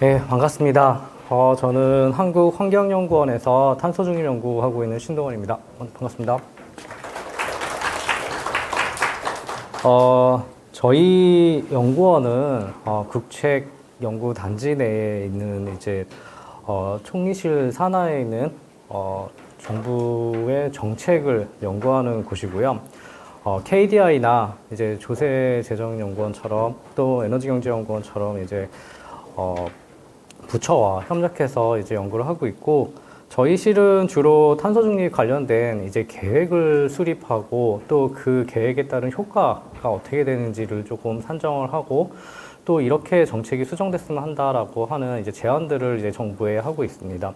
네, 반갑습니다. 저는 한국환경연구원에서 탄소중립 연구하고 있는 신동원입니다. 반갑습니다. 저희 연구원은 국책 연구 단지 내에 있는 총리실 산하에 있는 정부의 정책을 연구하는 곳이고요. KDI나 조세재정연구원처럼 또 에너지경제연구원처럼 부처와 협력해서 연구를 하고 있고, 저희 실은 주로 탄소 중립 관련된 계획을 수립하고 또 그 계획에 따른 효과가 어떻게 되는지를 조금 산정을 하고, 또 이렇게 정책이 수정됐으면 한다라고 하는 제안들을 정부에 하고 있습니다.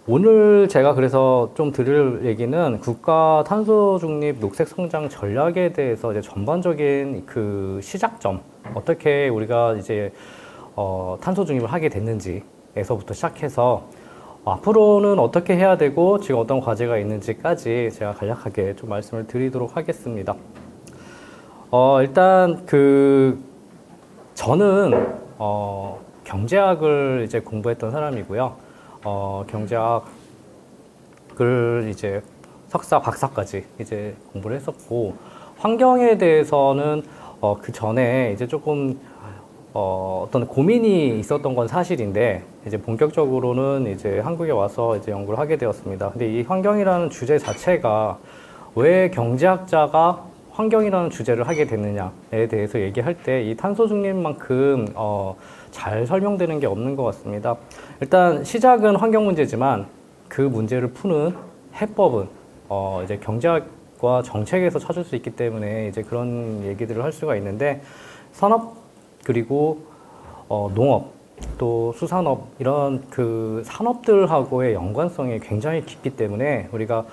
오늘 제가 그래서 좀 드릴 얘기는 국가 탄소 중립 녹색 성장 전략에 대해서 전반적인 그 시작점, 어떻게 우리가 탄소 중립을 하게 됐는지에서부터 시작해서 앞으로는 어떻게 해야 되고 지금 어떤 과제가 있는지까지 제가 간략하게 좀 말씀을 드리도록 하겠습니다. 일단 저는 경제학을 공부했던 사람이고요. 경제학을 석사, 박사까지 공부를 했었고, 환경에 대해서는 그 전에 조금 어떤 고민이 있었던 건 사실인데, 본격적으로는 한국에 와서 연구를 하게 되었습니다. 근데 이 환경이라는 주제 자체가 왜 경제학자가 환경이라는 주제를 하게 됐느냐에 대해서 얘기할 때 이 탄소 중립만큼 잘 설명되는 게 없는 것 같습니다. 일단 시작은 환경 문제지만 그 문제를 푸는 해법은 경제학과 정책에서 찾을 수 있기 때문에 그런 얘기들을 할 수가 있는데, 산업 그리고 농업 또 수산업 이런 그 산업들하고의 연관성이 굉장히 깊기 때문에 우리가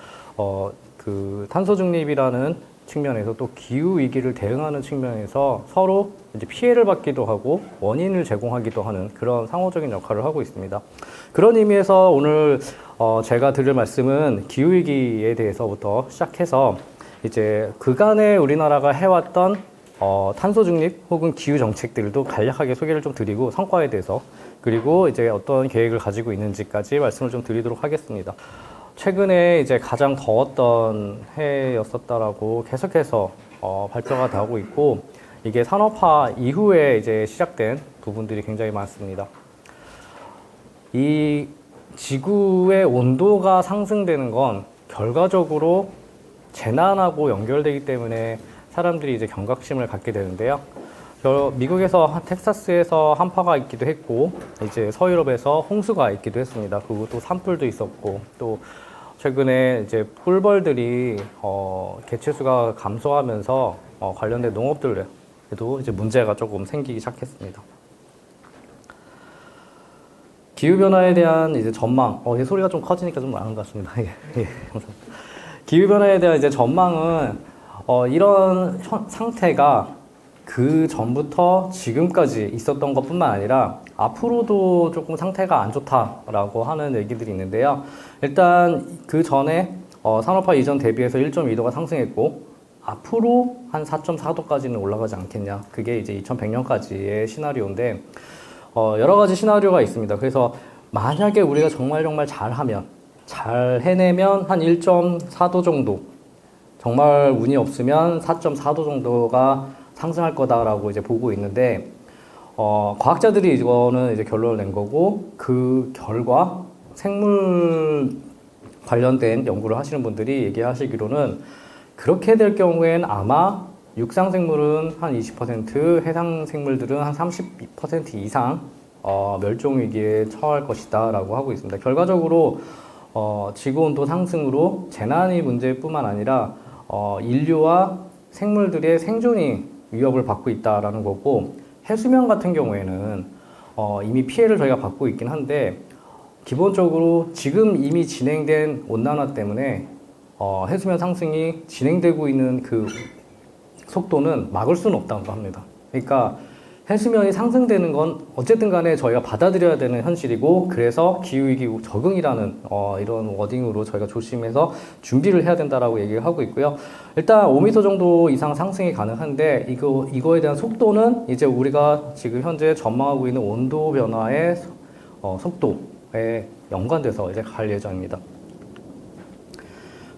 그 탄소 중립이라는 측면에서 또 기후 위기를 대응하는 측면에서 서로 피해를 받기도 하고 원인을 제공하기도 하는 그런 상호적인 역할을 하고 있습니다. 그런 의미에서 오늘 제가 드릴 말씀은 기후 위기에 대해서부터 시작해서 그간에 우리나라가 해왔던 탄소 중립 혹은 기후 정책들도 간략하게 소개를 좀 드리고, 성과에 대해서, 그리고 어떤 계획을 가지고 있는지까지 말씀을 좀 드리도록 하겠습니다. 최근에 가장 더웠던 해였었다라고 계속해서 발표가 나오고 있고, 이게 산업화 이후에 시작된 부분들이 굉장히 많습니다. 이 지구의 온도가 상승되는 건 결과적으로 재난하고 연결되기 때문에 사람들이 경각심을 갖게 되는데요. 미국에서 텍사스에서 한파가 있기도 했고, 서유럽에서 홍수가 있기도 했습니다. 그리고 또 산불도 있었고, 또 최근에 꿀벌들이 개체수가 감소하면서 관련된 농업들에도 문제가 조금 생기기 시작했습니다. 기후변화에 대한 전망, 소리가 좀 커지니까 좀 나은 것 같습니다. 예, 감사합니다. 기후변화에 대한 전망은 이런 상태가 그 전부터 지금까지 있었던 것 뿐만 아니라 앞으로도 조금 상태가 안 좋다라고 하는 얘기들이 있는데요. 일단 그 전에 산업화 이전 대비해서 1.2도가 상승했고, 앞으로 한 4.4도까지는 올라가지 않겠냐. 그게 2100년까지의 시나리오인데, 여러 가지 시나리오가 있습니다. 그래서 만약에 우리가 정말 잘하면, 잘 해내면 한 1.4도 정도, 정말 운이 없으면 4.4도 정도가 상승할 거다라고 보고 있는데, 과학자들이 이거는 결론을 낸 거고, 그 결과 생물 관련된 연구를 하시는 분들이 얘기하시기로는 그렇게 될 경우엔 아마 육상 생물은 한 20%, 해상 생물들은 한 30% 이상 멸종 위기에 처할 것이다라고 하고 있습니다. 결과적으로 지구 온도 상승으로 재난이 문제뿐만 아니라 인류와 생물들의 생존이 위협을 받고 있다라는 거고, 해수면 같은 경우에는 이미 피해를 저희가 받고 있긴 한데, 기본적으로 지금 이미 진행된 온난화 때문에 해수면 상승이 진행되고 있는 그 속도는 막을 수는 없다고 합니다. 그러니까 해수면이 상승되는 건 어쨌든 간에 저희가 받아들여야 되는 현실이고, 그래서 기후위기 적응이라는 이런 워딩으로 저희가 조심해서 준비를 해야 된다라고 얘기를 하고 있고요. 일단 5m 정도 이상 상승이 가능한데, 이거에 대한 속도는 이제 우리가 지금 현재 전망하고 있는 온도 변화의 속도에 연관돼서 이제 갈 예정입니다.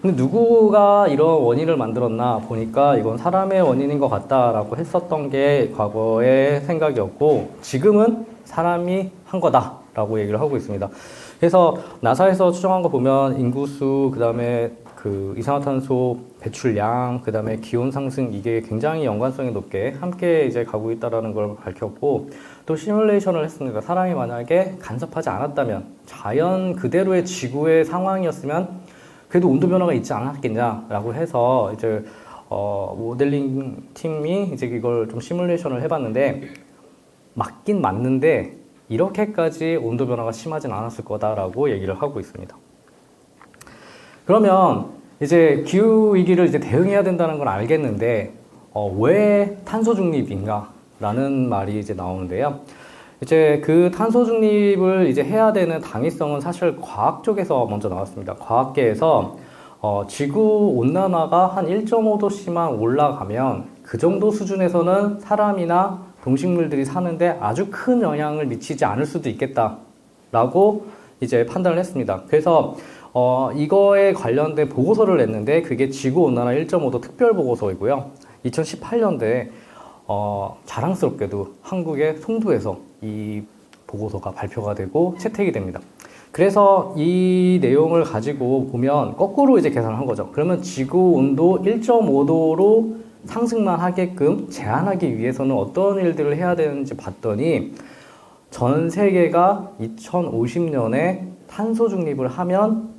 근데 누구가 이런 원인을 만들었나 보니까 이건 사람의 원인인 것 같다라고 했었던 게 과거의 생각이었고, 지금은 사람이 한 거다라고 얘기를 하고 있습니다. 그래서 나사에서 추정한 거 보면 인구수, 그 다음에 그 이산화탄소 배출량, 그 다음에 기온 상승, 이게 굉장히 연관성이 높게 함께 이제 가고 있다라는 걸 밝혔고, 또 시뮬레이션을 했습니다. 사람이 만약에 간섭하지 않았다면, 자연 그대로의 지구의 상황이었으면 그래도 온도 변화가 있지 않았겠냐라고 해서 이제 모델링 팀이 이제 이걸 좀 시뮬레이션을 해봤는데, 맞긴 맞는데 이렇게까지 온도 변화가 심하진 않았을 거다라고 얘기를 하고 있습니다. 그러면 이제 기후 위기를 이제 대응해야 된다는 걸 알겠는데 왜 탄소 중립인가라는 말이 이제 나오는데요. 이제 그 탄소 중립을 이제 해야 되는 당위성은 사실 과학 쪽에서 먼저 나왔습니다. 과학계에서 지구 온난화가 한 1.5도씨만 올라가면 그 정도 수준에서는 사람이나 동식물들이 사는데 아주 큰 영향을 미치지 않을 수도 있겠다라고 이제 판단을 했습니다. 그래서 이거에 관련된 보고서를 냈는데, 그게 지구 온난화 1.5도 특별 보고서이고요. 2018년도에 자랑스럽게도 한국의 송도에서 이 보고서가 발표가 되고 채택이 됩니다. 그래서 이 내용을 가지고 보면 거꾸로 이제 계산을 한 거죠. 그러면 지구 온도 1.5도로 상승만 하게끔 제한하기 위해서는 어떤 일들을 해야 되는지 봤더니, 전 세계가 2050년에 탄소 중립을 하면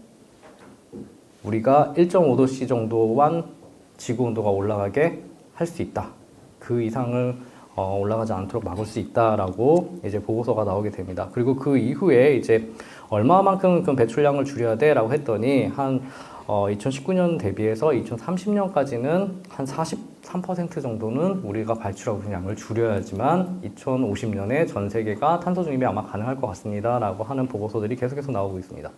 우리가 1.5도씨 정도만 지구 온도가 올라가게 할 수 있다. 그 이상을 올라가지 않도록 막을 수 있다라고 이제 보고서가 나오게 됩니다. 그리고 그 이후에 이제 얼마만큼 그 배출량을 줄여야 돼라고 했더니, 한 2019년 대비해서 2030년까지는 한 43% 정도는 우리가 발출하고 있는 양을 줄여야지만 2050년에 전 세계가 탄소 중립이 아마 가능할 것 같습니다라고 하는 보고서들이 계속해서 나오고 있습니다.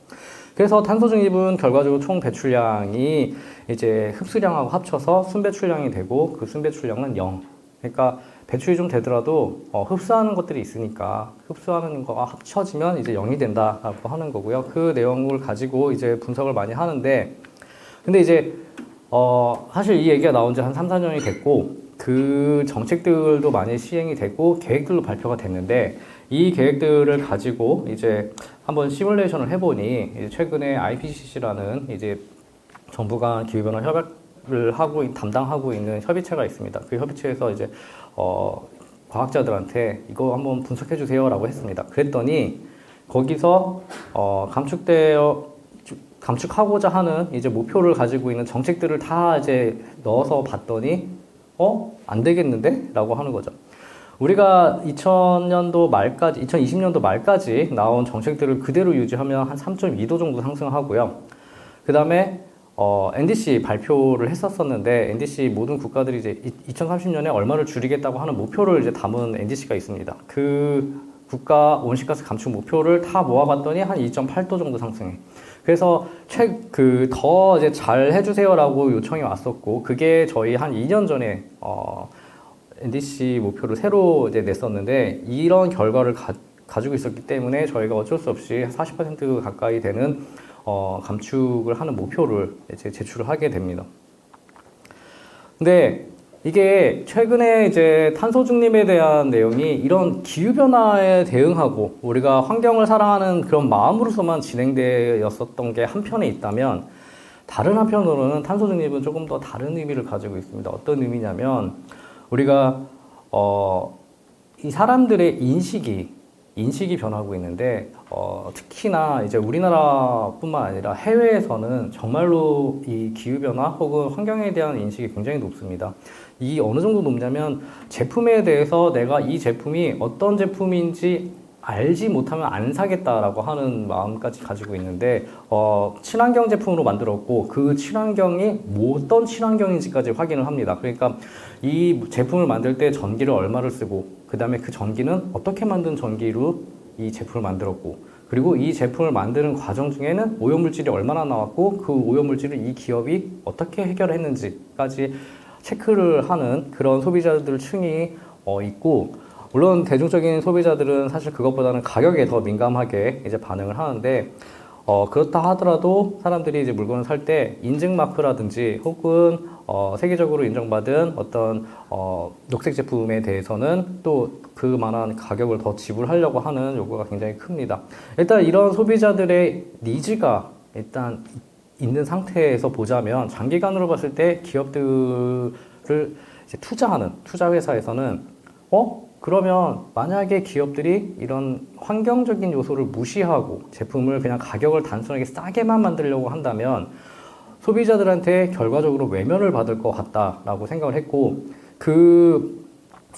그래서 탄소 중립은 결과적으로 총 배출량이 이제 흡수량하고 합쳐서 순배출량이 되고, 그 순배출량은 0. 그러니까 배출이 좀 되더라도 흡수하는 것들이 있으니까 흡수하는 거가 합쳐지면 이제 0이 된다라고 하는 거고요. 그 내용을 가지고 이제 분석을 많이 하는데, 근데 이제 사실 이 얘기가 나온 지 한 3, 4년이 됐고, 그 정책들도 많이 시행이 되고 계획들도 발표가 됐는데, 이 계획들을 가지고 이제 한번 시뮬레이션을 해보니, 이제 최근에 IPCC라는 이제 정부 간 기후변화 협약을 담당하고 있는 협의체가 있습니다. 그 협의체에서 이제 과학자들한테 이거 한번 분석해 주세요라고 했습니다. 그랬더니 거기서 감축하고자 하는 이제 목표를 가지고 있는 정책들을 다 이제 넣어서 봤더니 안 되겠는데? 라고 하는 거죠. 우리가 2020년도 말까지 나온 정책들을 그대로 유지하면 한 3.2도 정도 상승하고요. 그 다음에 NDC 발표를 했었었는데, NDC 모든 국가들이 이제 2030년에 얼마를 줄이겠다고 하는 목표를 이제 담은 NDC가 있습니다. 그 국가 온실가스 감축 목표를 다 모아봤더니 한 2.8도 정도 상승해. 그래서 더 이제 잘 해주세요라고 요청이 왔었고, 그게 저희 한 2년 전에 NDC 목표를 새로 이제 냈었는데, 이런 결과를 가지고 있었기 때문에 저희가 어쩔 수 없이 40% 가까이 되는 감축을 하는 목표를 이제 제출을 하게 됩니다. 근데 이게 최근에 이제 탄소 중립에 대한 내용이 이런 기후변화에 대응하고 우리가 환경을 사랑하는 그런 마음으로서만 진행되었었던 게 한편에 있다면, 다른 한편으로는 탄소 중립은 조금 더 다른 의미를 가지고 있습니다. 어떤 의미냐면, 우리가 이 사람들의 인식이 변하고 있는데, 특히나 이제 우리나라뿐만 아니라 해외에서는 정말로 이 기후변화 혹은 환경에 대한 인식이 굉장히 높습니다. 이 어느 정도 높냐면, 제품에 대해서 내가 이 제품이 어떤 제품인지 알지 못하면 안 사겠다라고 하는 마음까지 가지고 있는데 친환경 제품으로 만들었고 그 친환경이 뭐 어떤 친환경인지까지 확인을 합니다. 그러니까 이 제품을 만들 때 전기를 얼마를 쓰고 그 다음에 그 전기는 어떻게 만든 전기로 이 제품을 만들었고 그리고 이 제품을 만드는 과정 중에는 오염물질이 얼마나 나왔고 그 오염물질을 이 기업이 어떻게 해결했는지까지 체크를 하는 그런 소비자들 층이 있고 물론 대중적인 소비자들은 사실 그것보다는 가격에 더 민감하게 이제 반응을 하는데 그렇다 하더라도 사람들이 이제 물건을 살 때 인증 마크라든지 혹은 세계적으로 인정받은 어떤 녹색 제품에 대해서는 또 그만한 가격을 더 지불하려고 하는 요구가 굉장히 큽니다. 일단 이런 소비자들의 니즈가 일단 있는 상태에서 보자면 장기간으로 봤을 때 기업들을 이제 투자하는 투자 회사에서는 그러면 만약에 기업들이 이런 환경적인 요소를 무시하고 제품을 그냥 가격을 단순하게 싸게만 만들려고 한다면 소비자들한테 결과적으로 외면을 받을 것 같다라고 생각을 했고 그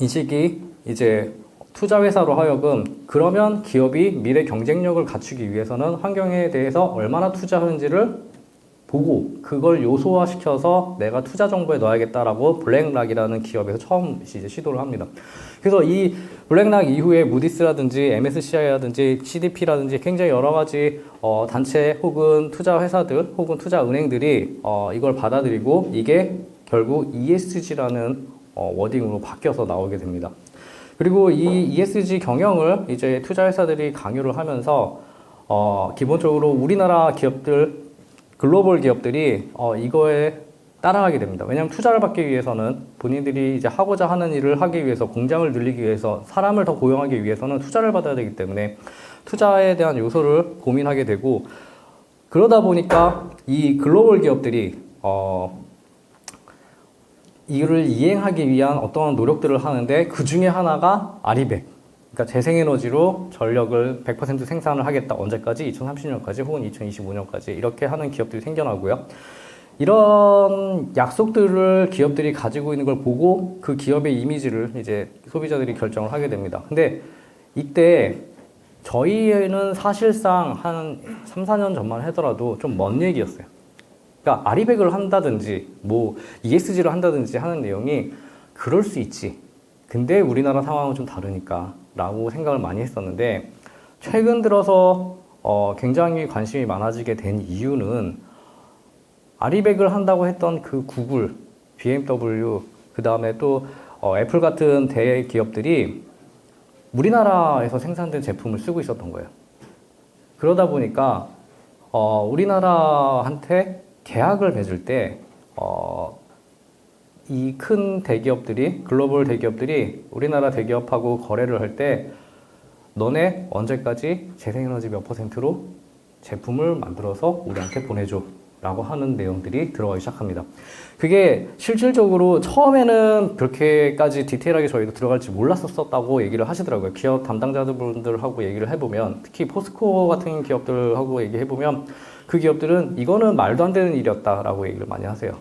인식이 이제 투자 회사로 하여금 그러면 기업이 미래 경쟁력을 갖추기 위해서는 환경에 대해서 얼마나 투자하는지를 보고 그걸 요소화시켜서 내가 투자 정보에 넣어야겠다라고 블랙락이라는 기업에서 처음 이제 시도를 합니다. 그래서 이 블랙락 이후에 무디스라든지 MSCI라든지 CDP라든지 굉장히 여러 가지 단체 혹은 투자 회사들 혹은 투자 은행들이 이걸 받아들이고 이게 결국 ESG라는 워딩으로 바뀌어서 나오게 됩니다. 그리고 이 ESG 경영을 이제 투자 회사들이 강요를 하면서 기본적으로 우리나라 기업들 글로벌 기업들이 이거에 따라가게 됩니다. 왜냐하면 투자를 받기 위해서는 본인들이 이제 하고자 하는 일을 하기 위해서 공장을 늘리기 위해서 사람을 더 고용하기 위해서는 투자를 받아야 되기 때문에 투자에 대한 요소를 고민하게 되고 그러다 보니까 이 글로벌 기업들이 이를 이행하기 위한 어떤 노력들을 하는데 그 중에 하나가 아리백. 그러니까 재생에너지로 전력을 100% 생산을 하겠다. 언제까지? 2030년까지 혹은 2025년까지 이렇게 하는 기업들이 생겨나고요. 이런 약속들을 기업들이 가지고 있는 걸 보고 그 기업의 이미지를 이제 소비자들이 결정을 하게 됩니다. 근데 이때 저희는 사실상 한 3, 4년 전만 하더라도 좀 먼 얘기였어요. 그러니까 아리백을 한다든지 뭐 ESG를 한다든지 하는 내용이 그럴 수 있지. 근데 우리나라 상황은 좀 다르니까 라고 생각을 많이 했었는데 최근 들어서 굉장히 관심이 많아지게 된 이유는 아리백을 한다고 했던 그 구글, BMW, 그 다음에 또 애플 같은 대기업들이 우리나라에서 생산된 제품을 쓰고 있었던 거예요. 그러다 보니까 우리나라한테 계약을 맺을 때 이 큰 대기업들이 글로벌 대기업들이 우리나라 대기업하고 거래를 할 때 너네 언제까지 재생에너지 몇 %로 제품을 만들어서 우리한테 보내줘 라고 하는 내용들이 들어가기 시작합니다. 그게 실질적으로 처음에는 그렇게까지 디테일하게 저희도 들어갈지 몰랐었다고 얘기를 하시더라고요. 기업 담당자분들하고 얘기를 해보면 특히 포스코 같은 기업들하고 얘기해보면 그 기업들은 이거는 말도 안 되는 일이었다라고 얘기를 많이 하세요.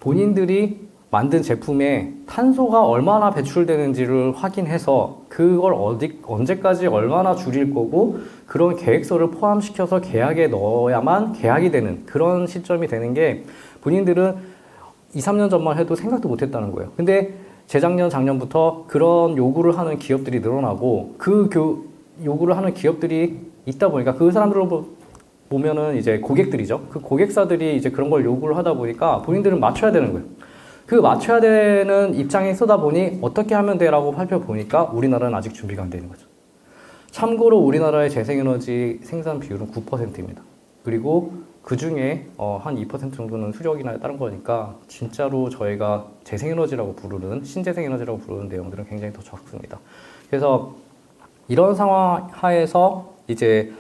본인들이 만든 제품에 탄소가 얼마나 배출되는지를 확인해서 그걸 언제까지 얼마나 줄일 거고 그런 계획서를 포함시켜서 계약에 넣어야만 계약이 되는 그런 시점이 되는 게 본인들은 2, 3년 전만 해도 생각도 못 했다는 거예요. 근데 재작년, 작년부터 그런 요구를 하는 기업들이 늘어나고 그 요구를 하는 기업들이 있다 보니까 그 사람들을 보면은 이제 고객들이죠. 그 고객사들이 이제 그런 걸 요구를 하다 보니까 본인들은 맞춰야 되는 거예요. 그 맞춰야 되는 입장에 서다 보니 어떻게 하면 돼라고 살펴보니까 우리나라는 아직 준비가 안 되는 거죠. 참고로 우리나라의 재생에너지 생산 비율은 9%입니다. 그리고 그 중에 한 2% 정도는 수력이나 다른 거니까 진짜로 저희가 재생에너지라고 부르는 신재생에너지라고 부르는 내용들은 굉장히 더 적습니다. 그래서 이런 상황 하에서 이제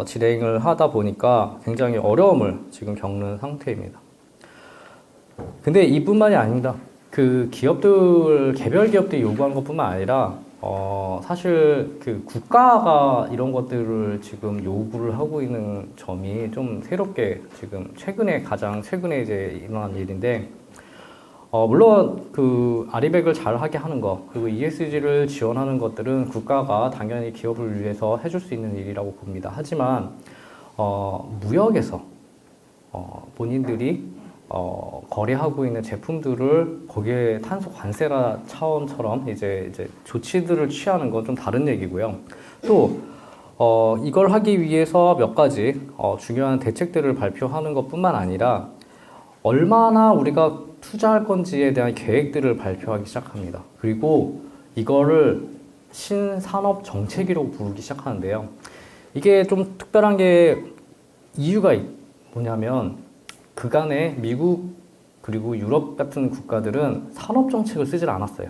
진행을 하다 보니까 굉장히 어려움을 지금 겪는 상태입니다. 근데 이뿐만이 아닙니다. 그 기업들, 개별 기업들이 요구하는 것뿐만 아니라 사실 그 국가가 이런 것들을 지금 요구를 하고 있는 점이 좀 새롭게 지금 가장 최근에 이제 일어난 일인데 물론 그 아리백을 잘 하게 하는 거, 그리고 ESG를 지원하는 것들은 국가가 당연히 기업을 위해서 해줄 수 있는 일이라고 봅니다. 하지만 무역에서 본인들이 거래하고 있는 제품들을 거기에 탄소 관세라 차원처럼 이제 조치들을 취하는 건 좀 다른 얘기고요. 또 이걸 하기 위해서 몇 가지 중요한 대책들을 발표하는 것뿐만 아니라 얼마나 우리가 투자할 건지에 대한 계획들을 발표하기 시작합니다. 그리고 이거를 신산업 정책이라고 부르기 시작하는데요. 이게 좀 특별한 게 이유가 뭐냐면 그간에 미국 그리고 유럽 같은 국가들은 산업 정책을 쓰질 않았어요.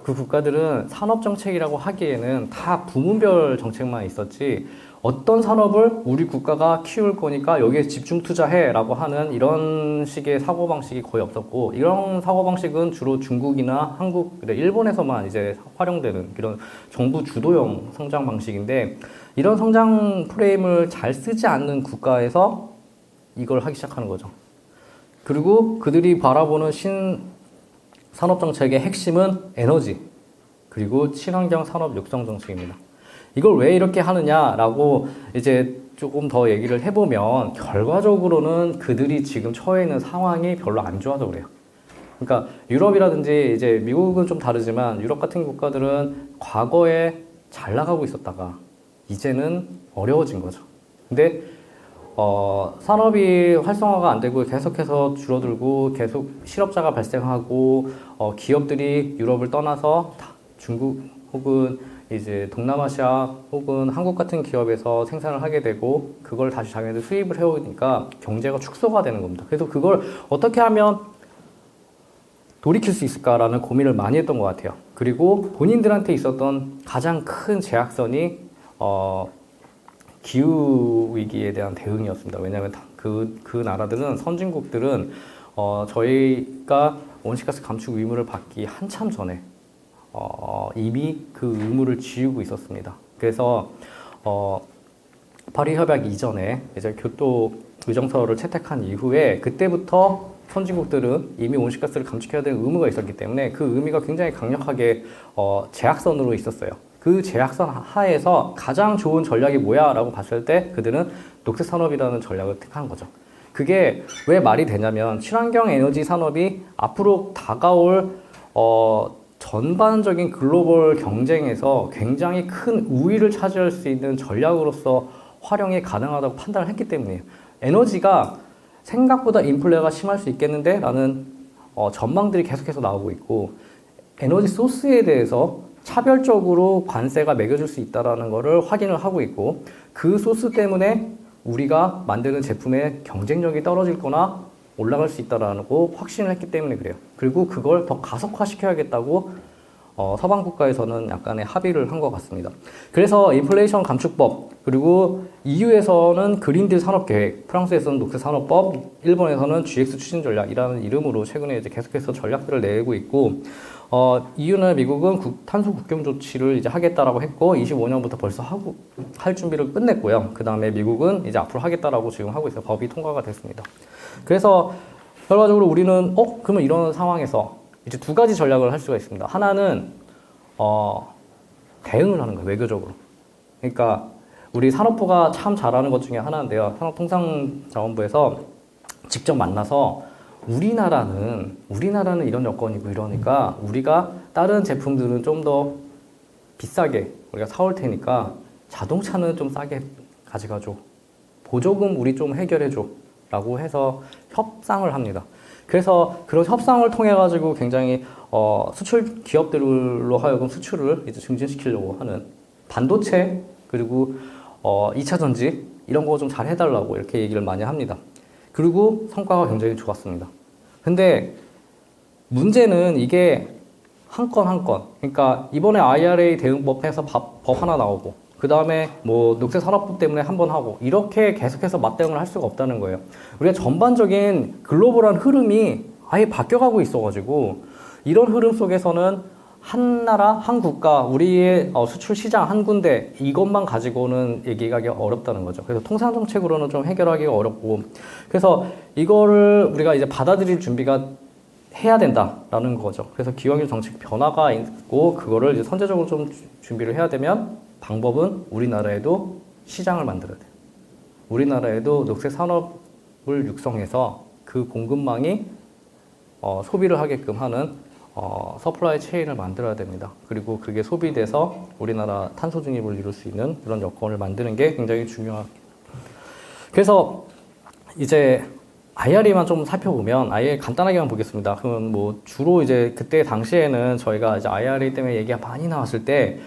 그 국가들은 산업 정책이라고 하기에는 다 부문별 정책만 있었지 어떤 산업을 우리 국가가 키울 거니까 여기에 집중 투자해라고 하는 이런 식의 사고방식이 거의 없었고, 이런 사고방식은 주로 중국이나 한국, 일본에서만 이제 활용되는 이런 정부 주도형 성장 방식인데, 이런 성장 프레임을 잘 쓰지 않는 국가에서 이걸 하기 시작하는 거죠. 그리고 그들이 바라보는 신산업 정책의 핵심은 에너지, 그리고 친환경 산업 육성 정책입니다. 이걸 왜 이렇게 하느냐라고 이제 조금 더 얘기를 해보면 결과적으로는 그들이 지금 처해 있는 상황이 별로 안 좋아서 그래요. 그러니까 유럽이라든지 이제 미국은 좀 다르지만 유럽 같은 국가들은 과거에 잘 나가고 있었다가 이제는 어려워진 거죠. 근데 산업이 활성화가 안 되고 계속해서 줄어들고 계속 실업자가 발생하고 기업들이 유럽을 떠나서 중국 혹은 이제 동남아시아 혹은 한국 같은 기업에서 생산을 하게 되고 그걸 다시 자기네들 수입을 해오니까 경제가 축소가 되는 겁니다. 그래서 그걸 어떻게 하면 돌이킬 수 있을까라는 고민을 많이 했던 것 같아요. 그리고 본인들한테 있었던 가장 큰 제약선이 기후 위기에 대한 대응이었습니다. 왜냐하면 그 나라들은 선진국들은 저희가 온실가스 감축 의무를 받기 한참 전에 이미 그 의무를 지우고 있었습니다. 그래서 파리 협약 이전에 이제 교토 의정서를 채택한 이후에 그때부터 선진국들은 이미 온실가스를 감축해야 될 의무가 있었기 때문에 그 의미가 굉장히 강력하게 제약선으로 있었어요. 그 제약선 하에서 가장 좋은 전략이 뭐야? 라고 봤을 때 그들은 녹색산업이라는 전략을 택한 거죠. 그게 왜 말이 되냐면 친환경 에너지 산업이 앞으로 다가올 전반적인 글로벌 경쟁에서 굉장히 큰 우위를 차지할 수 있는 전략으로서 활용이 가능하다고 판단을 했기 때문이에요. 에너지가 생각보다 인플레가 심할 수 있겠는데 라는 전망들이 계속해서 나오고 있고, 에너지 소스에 대해서 차별적으로 관세가 매겨질 수 있다는 것을 확인을 하고 있고, 그 소스 때문에 우리가 만드는 제품의 경쟁력이 떨어질 거나 올라갈 수 있다라고 확신을 했기 때문에 그래요. 그리고 그걸 더 가속화시켜야겠다고 서방 국가에서는 약간의 합의를 한 것 같습니다. 그래서 인플레이션 감축법, 그리고 EU에서는 그린딜 산업계획, 프랑스에서는 녹색산업법, 일본에서는 GX 추진 전략이라는 이름으로 최근에 이제 계속해서 전략들을 내고 있고, EU나 미국은 탄소 국경 조치를 이제 하겠다라고 했고 25년부터 벌써 할 준비를 끝냈고요. 그 다음에 미국은 이제 앞으로 하겠다라고 지금 하고 있어요. 법이 통과가 됐습니다. 그래서 결과적으로 우리는 그러면 이런 상황에서 이제 두 가지 전략을 할 수가 있습니다. 하나는 대응을 하는 거예요, 외교적으로. 그러니까 우리 산업부가 참 잘하는 것 중에 하나인데요. 산업통상자원부에서 직접 만나서 우리나라는 이런 여건이고 이러니까 우리가 다른 제품들은 좀 더 비싸게 우리가 사올 테니까 자동차는 좀 싸게 가져가줘. 보조금 우리 좀 해결해줘. 라고 해서 협상을 합니다. 그래서 그런 협상을 통해 가지고 굉장히 수출 기업들로 하여금 수출을 이제 증진시키려고 하는 반도체 그리고 2차 전지 이런 거 좀 잘 해달라고 이렇게 얘기를 많이 합니다. 그리고 성과가 굉장히 좋았습니다. 근데 문제는 이게 한 건 한 건. 그러니까 이번에 IRA 대응법에서 법 하나 나오고 그 다음에 뭐 녹색산업부 때문에 한 번 하고 이렇게 계속해서 맞대응을 할 수가 없다는 거예요. 우리가 전반적인 글로벌한 흐름이 아예 바뀌어가고 있어가지고 이런 흐름 속에서는 한 나라, 한 국가, 우리의 수출 시장 한 군데 이것만 가지고는 얘기하기 어렵다는 거죠. 그래서 통상 정책으로는 좀 해결하기가 어렵고, 그래서 이거를 우리가 이제 받아들일 준비가 해야 된다라는 거죠. 그래서 기후환경 정책 변화가 있고 그거를 이제 선제적으로 좀 준비를 해야 되면 방법은 우리나라에도 시장을 만들어야 돼요. 우리나라에도 녹색 산업을 육성해서 그 공급망이 소비를 하게끔 하는 서플라이 체인을 만들어야 됩니다. 그리고 그게 소비돼서 우리나라 탄소 중립을 이룰 수 있는 그런 여건을 만드는 게 굉장히 중요합니다. 그래서 이제 IRE만 좀 살펴보면 아예 간단하게만 보겠습니다. 그러면 뭐 주로 이제 그때 당시에는 저희가 이제 IRE 때문에 얘기가 많이 나왔을 때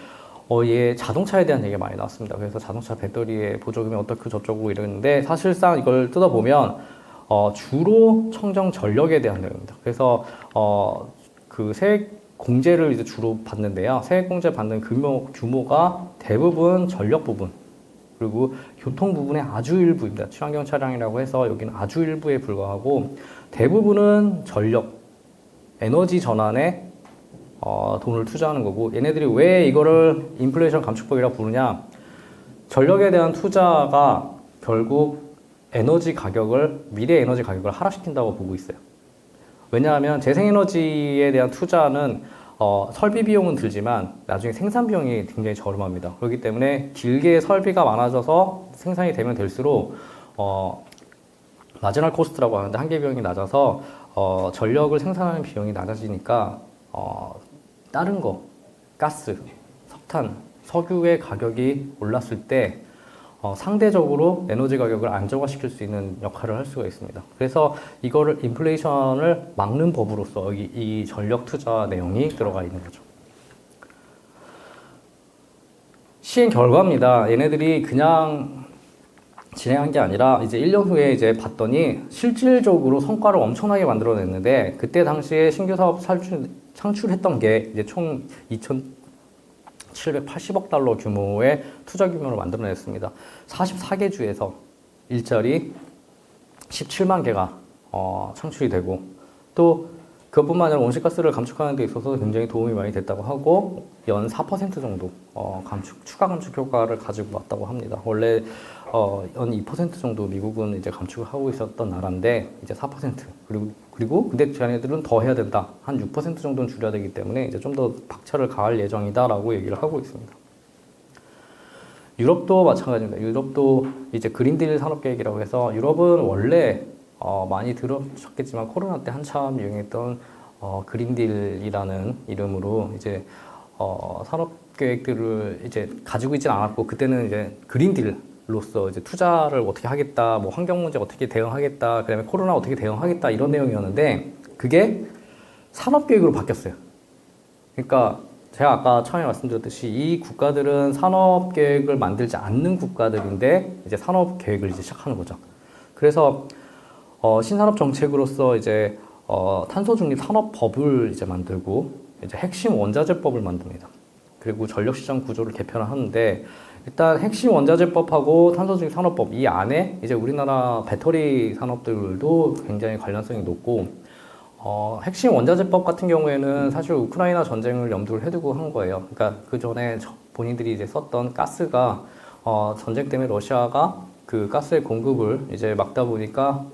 얘 자동차에 대한 얘기가 많이 나왔습니다. 그래서 자동차 배터리의 보조금이 어떻고 저쩌고 이러는데 사실상 이걸 뜯어보면 주로 청정 전력에 대한 내용입니다. 그래서 그 세액 공제를 이제 주로 받는데요. 세액 공제 받는 규모가 대부분 전력 부분 그리고 교통 부분의 아주 일부입니다. 친환경 차량이라고 해서 여기는 아주 일부에 불과하고 대부분은 전력, 에너지 전환에 돈을 투자하는 거고 얘네들이 왜 이거를 인플레이션 감축법이라고 부르냐 전력에 대한 투자가 결국 미래 에너지 가격을 하락시킨다고 보고 있어요. 왜냐하면 재생에너지에 대한 투자는 설비 비용은 들지만 나중에 생산 비용이 굉장히 저렴합니다. 그렇기 때문에 길게 설비가 많아져서 생산이 되면 될수록 마지널 코스트라고 하는데 한계 비용이 낮아서 전력을 생산하는 비용이 낮아지니까 다른 거, 가스, 석탄, 석유의 가격이 올랐을 때 상대적으로 에너지 가격을 안정화시킬 수 있는 역할을 할 수가 있습니다. 그래서 이거를 인플레이션을 막는 법으로서 여기 이 전력 투자 내용이 들어가 있는 거죠. 시행 결과입니다. 얘네들이 그냥 진행한 게 아니라 이제 1년 후에 이제 봤더니 실질적으로 성과를 엄청나게 만들어냈는데 그때 당시에 신규 사업 창출했던 게 이제 총 2,780억 달러 규모의 투자 규모를 만들어냈습니다. 44개 주에서 일자리 17만 개가 창출이 되고 또 그것뿐만 아니라 온실가스를 감축하는 데 있어서 굉장히 도움이 많이 됐다고 하고 연 4% 정도 추가 감축 효과를 가지고 왔다고 합니다. 원래 연 2% 정도 미국은 이제 감축을 하고 있었던 나라인데 이제 4% 그리고 근데 자네들은 더 해야 된다. 한 6% 정도는 줄여야 되기 때문에 이제 좀 더 박차를 가할 예정이다라고 얘기를 하고 있습니다. 유럽도 마찬가지입니다. 유럽도 이제 그린딜 산업계획이라고 해서 유럽은 원래 많이 들으셨겠지만 코로나 때 한참 유행했던 그린딜이라는 이름으로 이제 산업 계획들을 이제 가지고 있지는 않았고 그때는 이제 그린딜로서 이제 투자를 어떻게 하겠다, 뭐 환경 문제 어떻게 대응하겠다, 그다음에 코로나 어떻게 대응하겠다 이런 내용이었는데 그게 산업 계획으로 바뀌었어요. 그러니까 제가 아까 처음에 말씀드렸듯이 이 국가들은 산업 계획을 만들지 않는 국가들인데 이제 산업 계획을 이제 시작하는 거죠. 그래서 신산업 정책으로서 이제 탄소 중립 산업법을 이제 만들고 이제 핵심 원자재법을 만듭니다. 그리고 전력시장 구조를 개편을 하는데 일단 핵심 원자재법하고 탄소 중립 산업법 이 안에 이제 우리나라 배터리 산업들도 굉장히 관련성이 높고 핵심 원자재법 같은 경우에는 사실 우크라이나 전쟁을 염두를 해두고 한 거예요. 그러니까 그 전에 본인들이 이제 썼던 가스가 전쟁 때문에 러시아가 그 가스의 공급을 이제 막다 보니까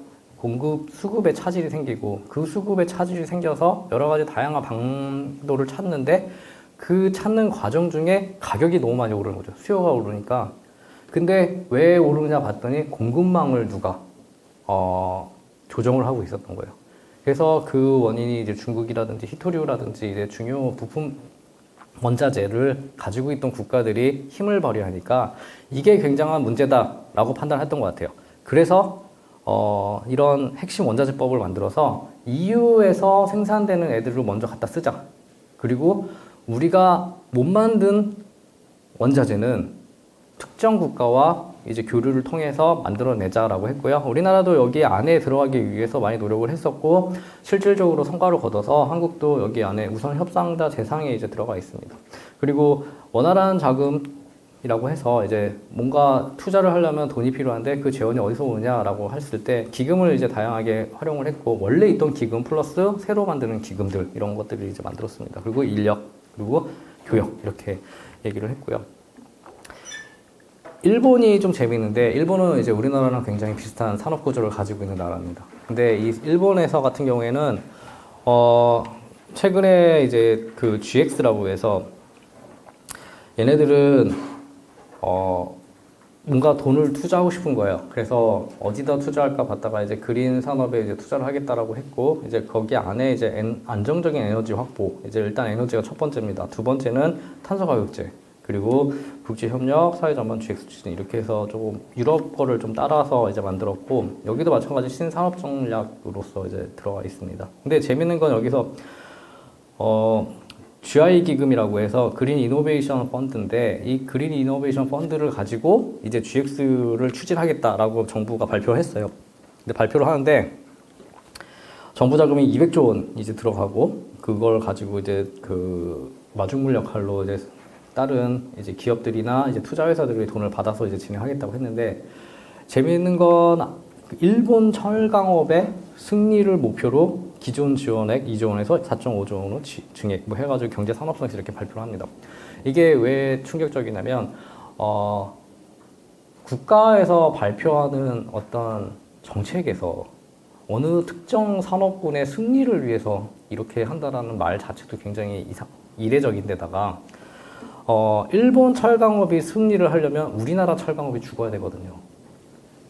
수급에 차질이 생기고 그 수급에 차질이 생겨서 여러 가지 다양한 방도를 찾는데 그 찾는 과정 중에 가격이 너무 많이 오르는 거죠. 수요가 오르니까. 근데 왜 오르느냐 봤더니 공급망을 누가 조정을 하고 있었던 거예요. 그래서 그 원인이 이제 중국이라든지 히토류라든지 이제 중요 부품 원자재를 가지고 있던 국가들이 힘을 발휘하니까 이게 굉장한 문제다라고 판단했던 것 같아요. 그래서 이런 핵심 원자재법을 만들어서 EU에서 생산되는 애들을 먼저 갖다 쓰자. 그리고 우리가 못 만든 원자재는 특정 국가와 이제 교류를 통해서 만들어내자라고 했고요. 우리나라도 여기 안에 들어가기 위해서 많이 노력을 했었고 실질적으로 성과를 거둬서 한국도 여기 안에 우선 협상자 대상에 이제 들어가 있습니다. 그리고 원활한 자금이라고 해서 이제 뭔가 투자를 하려면 돈이 필요한데 그 재원이 어디서 오느냐라고 했을 때 기금을 이제 다양하게 활용을 했고 원래 있던 기금 플러스 새로 만드는 기금들 이런 것들을 이제 만들었습니다. 그리고 인력 그리고 교역 이렇게 얘기를 했고요. 일본이 좀 재미있는데 일본은 이제 우리나라랑 굉장히 비슷한 산업 구조를 가지고 있는 나라입니다. 근데 이 일본에서 같은 경우에는 최근에 이제 그 GX라고 해서 얘네들은 뭔가 돈을 투자하고 싶은 거예요. 그래서 어디다 투자할까 봤다가 이제 그린 산업에 이제 투자를 하겠다라고 했고, 이제 거기 안에 이제 안정적인 에너지 확보, 이제 일단 에너지가 첫 번째입니다. 두 번째는 탄소 가격제, 그리고 국제협력, 사회전반 GX 추진, 이렇게 해서 조금 유럽 거를 좀 따라서 이제 만들었고, 여기도 마찬가지 신산업 전략으로서 이제 들어가 있습니다. 근데 재밌는 건 여기서 GI 기금이라고 해서 그린 이노베이션 펀드인데, 이 그린 이노베이션 펀드를 가지고 이제 GX를 추진하겠다라고 정부가 발표를 했어요. 근데 발표를 하는데 정부 자금이 200조 원 이제 들어가고, 그걸 가지고 이제 그 마중물 역할로 이제 다른 이제 기업들이나 이제 투자 회사들이 돈을 받아서 이제 진행하겠다고 했는데, 재미있는 건 일본 철강업의 승리를 목표로 기존 지원액 2조 원에서 4.5조 원으로 증액 뭐 해가지고 경제산업성에서 이렇게 발표를 합니다. 이게 왜 충격적이냐면 국가에서 발표하는 어떤 정책에서 어느 특정 산업군의 승리를 위해서 이렇게 한다라는 말 자체도 굉장히 이례적인데다가 일본 철강업이 승리를 하려면 우리나라 철강업이 죽어야 되거든요.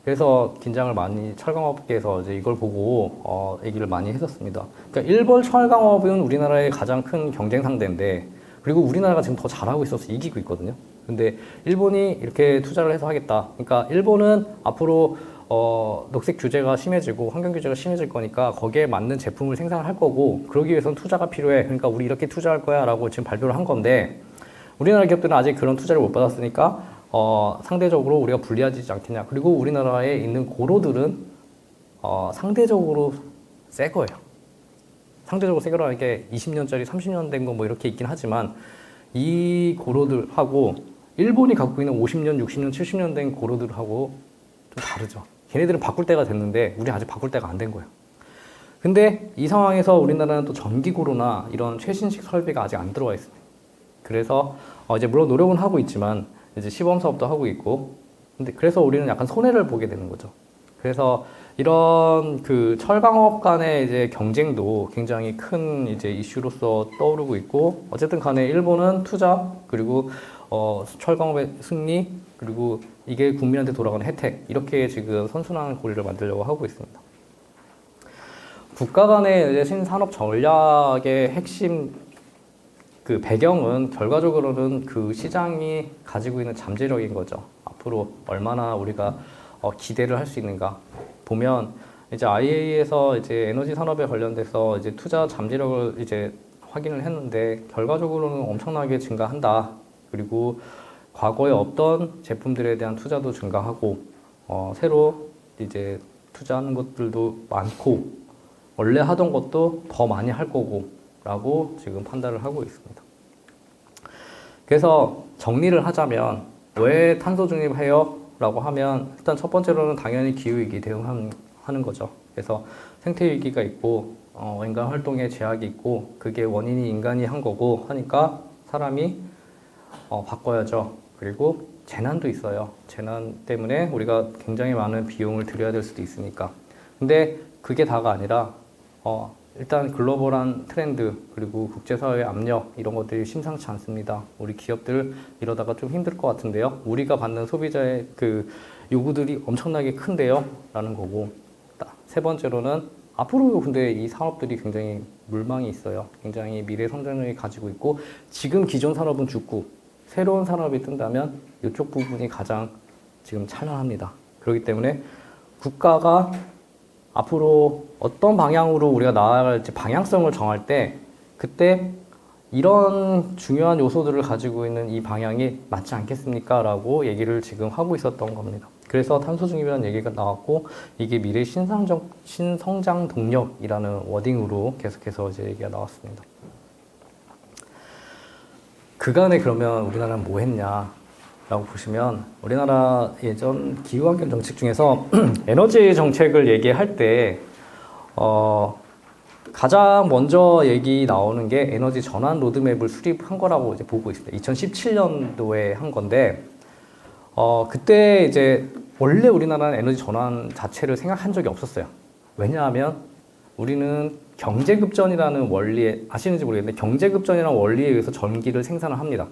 그래서 긴장을 많이 철강업계에서 이제 이걸 보고 얘기를 많이 했었습니다. 그러니까 일본 철강업은 우리나라의 가장 큰 경쟁 상대인데, 그리고 우리나라가 지금 더 잘하고 있어서 이기고 있거든요. 근데 일본이 이렇게 투자를 해서 하겠다. 그러니까 일본은 앞으로 녹색 규제가 심해지고 환경 규제가 심해질 거니까 거기에 맞는 제품을 생산할 거고, 그러기 위해서는 투자가 필요해. 그러니까 우리 이렇게 투자할 거야라고 지금 발표를 한 건데, 우리나라 기업들은 아직 그런 투자를 못 받았으니까 상대적으로 우리가 불리하지 않겠냐. 그리고 우리나라에 있는 고로들은 상대적으로 새 거예요. 상대적으로 새 거라는 게 20년짜리 30년 된 거 뭐 이렇게 있긴 하지만, 이 고로들하고 일본이 갖고 있는 50년, 60년, 70년 된 고로들하고 좀 다르죠. 걔네들은 바꿀 때가 됐는데 우리 아직 바꿀 때가 안 된 거예요. 근데 이 상황에서 우리나라는 또 전기고로나 이런 최신식 설비가 아직 안 들어와 있습니다. 그래서 이제 물론 노력은 하고 있지만 이제 시범 사업도 하고 있고, 근데 그래서 우리는 약간 손해를 보게 되는 거죠. 그래서 이런 그 철강업 간의 이제 경쟁도 굉장히 큰 이제 이슈로서 떠오르고 있고, 어쨌든 간에 일본은 투자, 그리고 철강업의 승리, 그리고 이게 국민한테 돌아가는 혜택, 이렇게 지금 선순환 고리를 만들려고 하고 있습니다. 국가 간의 이제 신산업 전략의 핵심 그 배경은 결과적으로는 그 시장이 가지고 있는 잠재력인 거죠. 앞으로 얼마나 우리가 기대를 할 수 있는가 보면, 이제 IEA에서 이제 에너지 산업에 관련돼서 이제 투자 잠재력을 이제 확인을 했는데, 결과적으로는 엄청나게 증가한다. 그리고 과거에 없던 제품들에 대한 투자도 증가하고, 새로 이제 투자하는 것들도 많고, 원래 하던 것도 더 많이 할 거고 라고 지금 판단을 하고 있습니다. 그래서 정리를 하자면, 왜 탄소 중립해요? 라고 하면, 일단 첫 번째로는 당연히 기후위기 대응하는 거죠. 그래서 생태위기가 있고 인간 활동에 제약이 있고, 그게 원인이 인간이 한 거고 하니까 사람이 바꿔야죠. 그리고 재난도 있어요. 재난 때문에 우리가 굉장히 많은 비용을 들여야 될 수도 있으니까. 근데 그게 다가 아니라 일단 글로벌한 트렌드, 그리고 국제사회의 압력, 이런 것들이 심상치 않습니다. 우리 기업들 이러다가 좀 힘들 것 같은데요. 우리가 받는 소비자의 그 요구들이 엄청나게 큰데요. 라는 거고, 세 번째로는 앞으로 근데 이 산업들이 굉장히 물망이 있어요. 굉장히 미래 성장력이 가지고 있고, 지금 기존 산업은 죽고 새로운 산업이 뜬다면 이쪽 부분이 가장 지금 찬란합니다. 그렇기 때문에 국가가 앞으로 어떤 방향으로 우리가 나아갈지 방향성을 정할 때, 그때 이런 중요한 요소들을 가지고 있는 이 방향이 맞지 않겠습니까? 라고 얘기를 지금 하고 있었던 겁니다. 그래서 탄소 중립이라는 얘기가 나왔고, 이게 미래 신성장 동력이라는 워딩으로 계속해서 이제 얘기가 나왔습니다. 그간에 그러면 우리나라는 뭐 했냐 라고 보시면, 우리나라 예전 기후환경 정책 중에서 에너지 정책을 얘기할 때 가장 먼저 얘기 나오는 게 에너지 전환 로드맵을 수립한 거라고 이제 보고 있습니다. 2017년도에 한 건데, 그때 이제 원래 우리나라는 에너지 전환 자체를 생각한 적이 없었어요. 왜냐하면 우리는 경제급전이라는 원리에 아시는지 모르겠는데 경제급전이라는 원리에 의해서 전기를 생산을 합니다.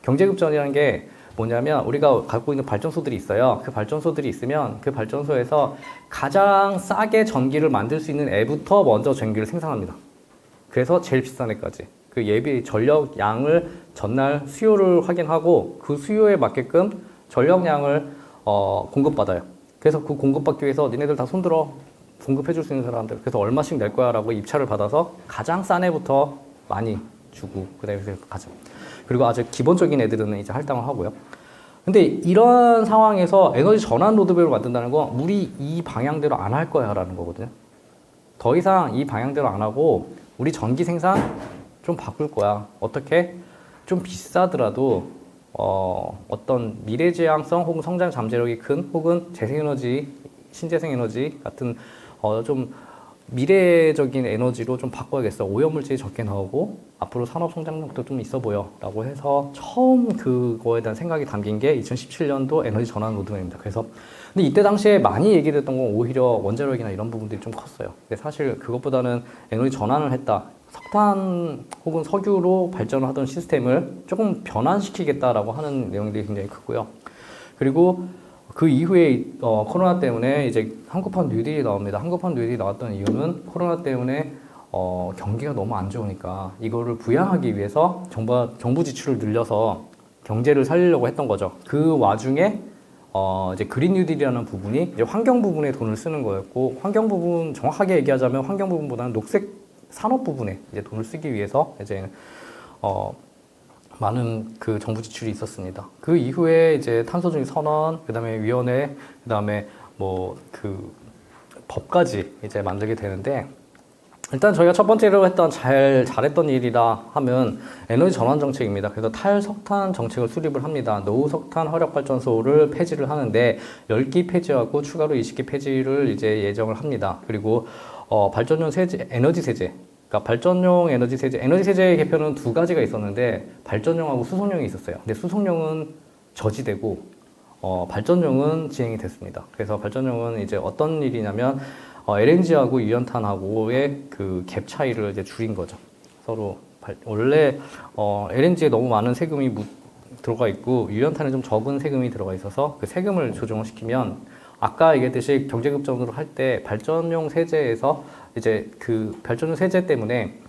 경제급전이라는 게 뭐냐면 우리가 갖고 있는 발전소들이 있어요. 그 발전소들이 있으면 그 발전소에서 가장 싸게 전기를 만들 수 있는 애부터 먼저 전기를 생산합니다. 그래서 제일 비싼 애까지 그 예비 전력 양을 전날 수요를 확인하고 그 수요에 맞게끔 전력량을 공급받아요. 그래서 그 공급받기 위해서 니네들 다 손들어 공급해 줄 수 있는 사람들 그래서 얼마씩 낼 거야 라고 입찰을 받아서 가장 싼 애부터 많이 주고 그 다음에 가죠. 그리고 아주 기본적인 애들은 이제 할당을 하고요. 근데 이런 상황에서 에너지 전환 로드맵을 만든다는 건 우리 이 방향대로 안 할 거야 라는 거거든요. 더 이상 이 방향대로 안 하고 우리 전기 생산 좀 바꿀 거야. 어떻게? 좀 비싸더라도 어떤 미래지향성 혹은 성장 잠재력이 큰 혹은 재생에너지, 신재생에너지 같은 좀 미래적인 에너지로 좀 바꿔야겠어. 오염물질이 적게 나오고 앞으로 산업 성장력도 좀 있어 보여 라고 해서 처음 그거에 대한 생각이 담긴 게 2017년도 에너지 전환 로드맵입니다. 그래서 근데 이때 당시에 많이 얘기됐던 건 오히려 원자력이나 이런 부분들이 좀 컸어요. 근데 사실 그것보다는 에너지 전환을 했다. 석탄 혹은 석유로 발전을 하던 시스템을 조금 변환시키겠다라고 하는 내용들이 굉장히 크고요. 그리고 그 이후에 코로나 때문에 이제 한국판 뉴딜이 나옵니다. 한국판 뉴딜이 나왔던 이유는 코로나 때문에 경기가 너무 안 좋으니까 이거를 부양하기 위해서 정부 지출을 늘려서 경제를 살리려고 했던 거죠. 그 와중에 이제 그린 뉴딜이라는 부분이 이제 환경 부분에 돈을 쓰는 거였고 환경 부분 정확하게 얘기하자면 환경 부분보다는 녹색 산업 부분에 이제 돈을 쓰기 위해서 이제 많은 그 정부 지출이 있었습니다. 그 이후에 이제 탄소중립 선언, 그다음에 위원회, 그다음에 뭐 그 법까지 이제 만들게 되는데 일단 저희가 첫 번째로 했던 잘했던 일이라 하면 에너지 전환 정책입니다. 그래서 탈석탄 정책을 수립을 합니다. 노후석탄 화력발전소를 폐지를 하는데 10기 폐지하고 추가로 20기 폐지를 이제 예정을 합니다. 그리고 발전용 세제, 에너지 세제. 그러니까 발전용 에너지 세제의 개편은 두 가지가 있었는데 발전용하고 수송용이 있었어요. 근데 수송용은 저지되고 발전용은 진행이 됐습니다. 그래서 발전용은 이제 어떤 일이냐면 LNG하고 유연탄하고의 그 갭 차이를 이제 줄인 거죠. 서로 원래 LNG에 너무 많은 세금이 들어가 있고 유연탄에 좀 적은 세금이 들어가 있어서 그 세금을 조정을 시키면 아까 얘기했듯이 경제급전으로 할 때 발전용 세제에서 이제 그 발전용 세제 때문에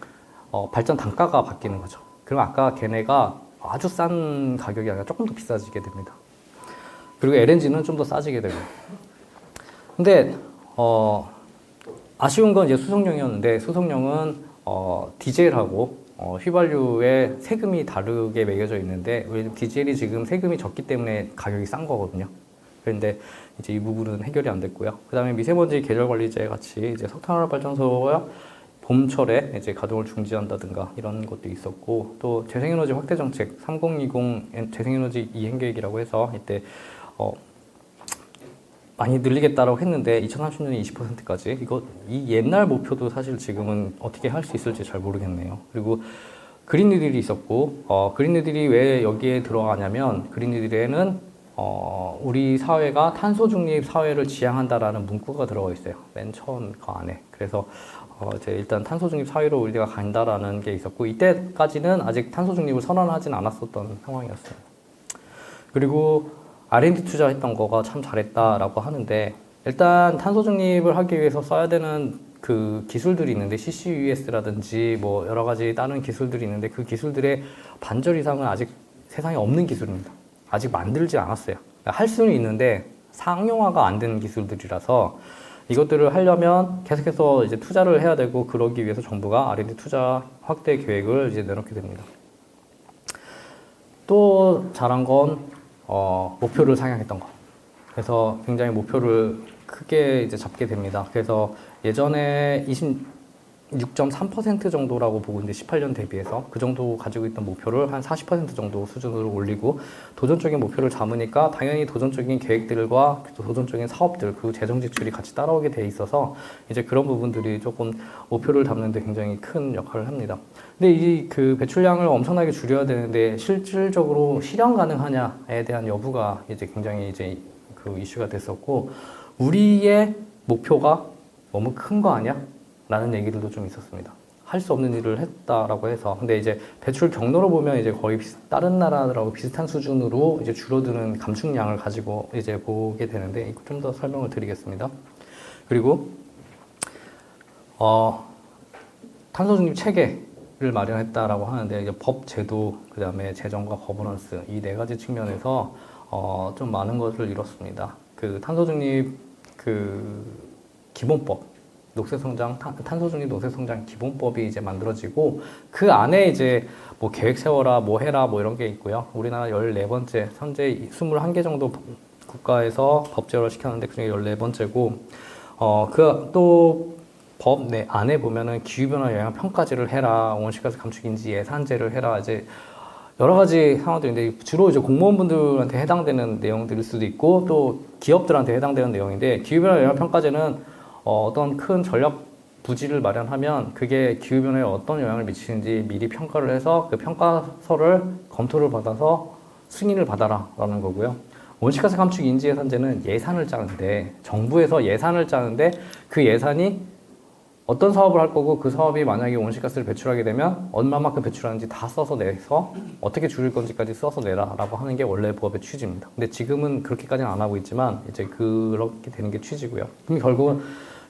발전 단가가 바뀌는 거죠. 그럼 아까 걔네가 아주 싼 가격이 아니라 조금 더 비싸지게 됩니다. 그리고 LNG는 좀 더 싸지게 되고. 근데 아쉬운 건 이제 수송용이었는데 수송용은 디젤하고 휘발유의 세금이 다르게 매겨져 있는데 디젤이 지금 세금이 적기 때문에 가격이 싼 거거든요. 그런데 이제 이 부분은 해결이 안 됐고요. 그 다음에 미세먼지 계절관리제 같이 이제 석탄화력발전소가 봄철에 이제 가동을 중지한다든가 이런 것도 있었고 또 재생에너지 확대 정책 3020 재생에너지 이행계획이라고 해서 이때 많이 늘리겠다라고 했는데 2030년에 20%까지 이 옛날 목표도 사실 지금은 어떻게 할 수 있을지 잘 모르겠네요. 그리고 그린 뉴딜이 있었고 그린 뉴딜이 왜 여기에 들어가냐면 그린 뉴딜에는 우리 사회가 탄소 중립 사회를 지향한다라는 문구가 들어가 있어요. 맨 처음 그 안에. 그래서 이제 일단 탄소 중립 사회로 우리가 간다라는 게 있었고 이때까지는 아직 탄소 중립을 선언하진 않았었던 상황이었어요. 그리고 R&D 투자했던 거가 참 잘했다라고 하는데 일단 탄소 중립을 하기 위해서 써야 되는 그 기술들이 있는데 CCUS라든지 뭐 여러 가지 다른 기술들이 있는데 그 기술들의 반절 이상은 아직 세상에 없는 기술입니다. 아직 만들지 않았어요. 할 수는 있는데 상용화가 안 된 기술들이라서 이것들을 하려면 계속해서 이제 투자를 해야 되고 그러기 위해서 정부가 R&D 투자 확대 계획을 이제 내놓게 됩니다. 또 잘한 건 목표를 상향했던 거. 그래서 굉장히 목표를 크게 이제 잡게 됩니다. 그래서 예전에 26.3% 정도라고 보고 있는데 18년 대비해서 그 정도 가지고 있던 목표를 한 40% 정도 수준으로 올리고 도전적인 목표를 잡으니까 당연히 도전적인 계획들과 도전적인 사업들 그 재정 지출이 같이 따라오게 돼 있어서 이제 그런 부분들이 조금 목표를 담는 데 굉장히 큰 역할을 합니다. 근데 이 그 배출량을 엄청나게 줄여야 되는데 실질적으로 실현 가능하냐에 대한 여부가 이제 굉장히 이제 그 이슈가 됐었고 우리의 목표가 너무 큰 거 아니야? 라는 얘기들도 좀 있었습니다. 할 수 없는 일을 했다라고 해서. 근데 이제 배출 경로로 보면 이제 거의 다른 나라들하고 비슷한 수준으로 이제 줄어드는 감축량을 가지고 이제 보게 되는데, 좀 더 설명을 드리겠습니다. 그리고, 탄소 중립 체계를 마련했다라고 하는데, 이제 법, 제도, 그 다음에 재정과 거버넌스, 이 네 가지 측면에서, 좀 많은 것을 이뤘습니다. 그 탄소 중립, 기본법, 녹색성장, 탄소중립 녹색성장 기본법이 이제 만들어지고, 그 안에 이제 뭐 계획 세워라, 뭐 해라, 뭐 이런 게 있고요. 우리나라 14번째, 현재 21개 정도 국가에서 법제화를 시켰는데, 그 중에 14번째고, 또 법 내 안에 보면은 기후변화 영향 평가제를 해라, 온실가스 감축 인지 예산제를 해라, 이제 여러 가지 상황들인데, 주로 이제 공무원분들한테 해당되는 내용들일 수도 있고, 또 기업들한테 해당되는 내용인데, 기후변화 영향 평가제는 어떤 큰 전략 부지를 마련하면 그게 기후변화에 어떤 영향을 미치는지 미리 평가를 해서 그 평가서를 검토를 받아서 승인을 받아라 라는 거고요. 온실가스 감축 인지 예산제는 예산을 짜는데, 정부에서 예산을 짜는데 그 예산이 어떤 사업을 할 거고, 그 사업이 만약에 온실가스를 배출하게 되면 얼마만큼 배출하는지 다 써서 내서 어떻게 줄일 건지까지 써서 내라라고 하는 게 원래 법의 취지입니다. 근데 지금은 그렇게까지는 안 하고 있지만 이제 그렇게 되는 게 취지고요. 그럼 결국은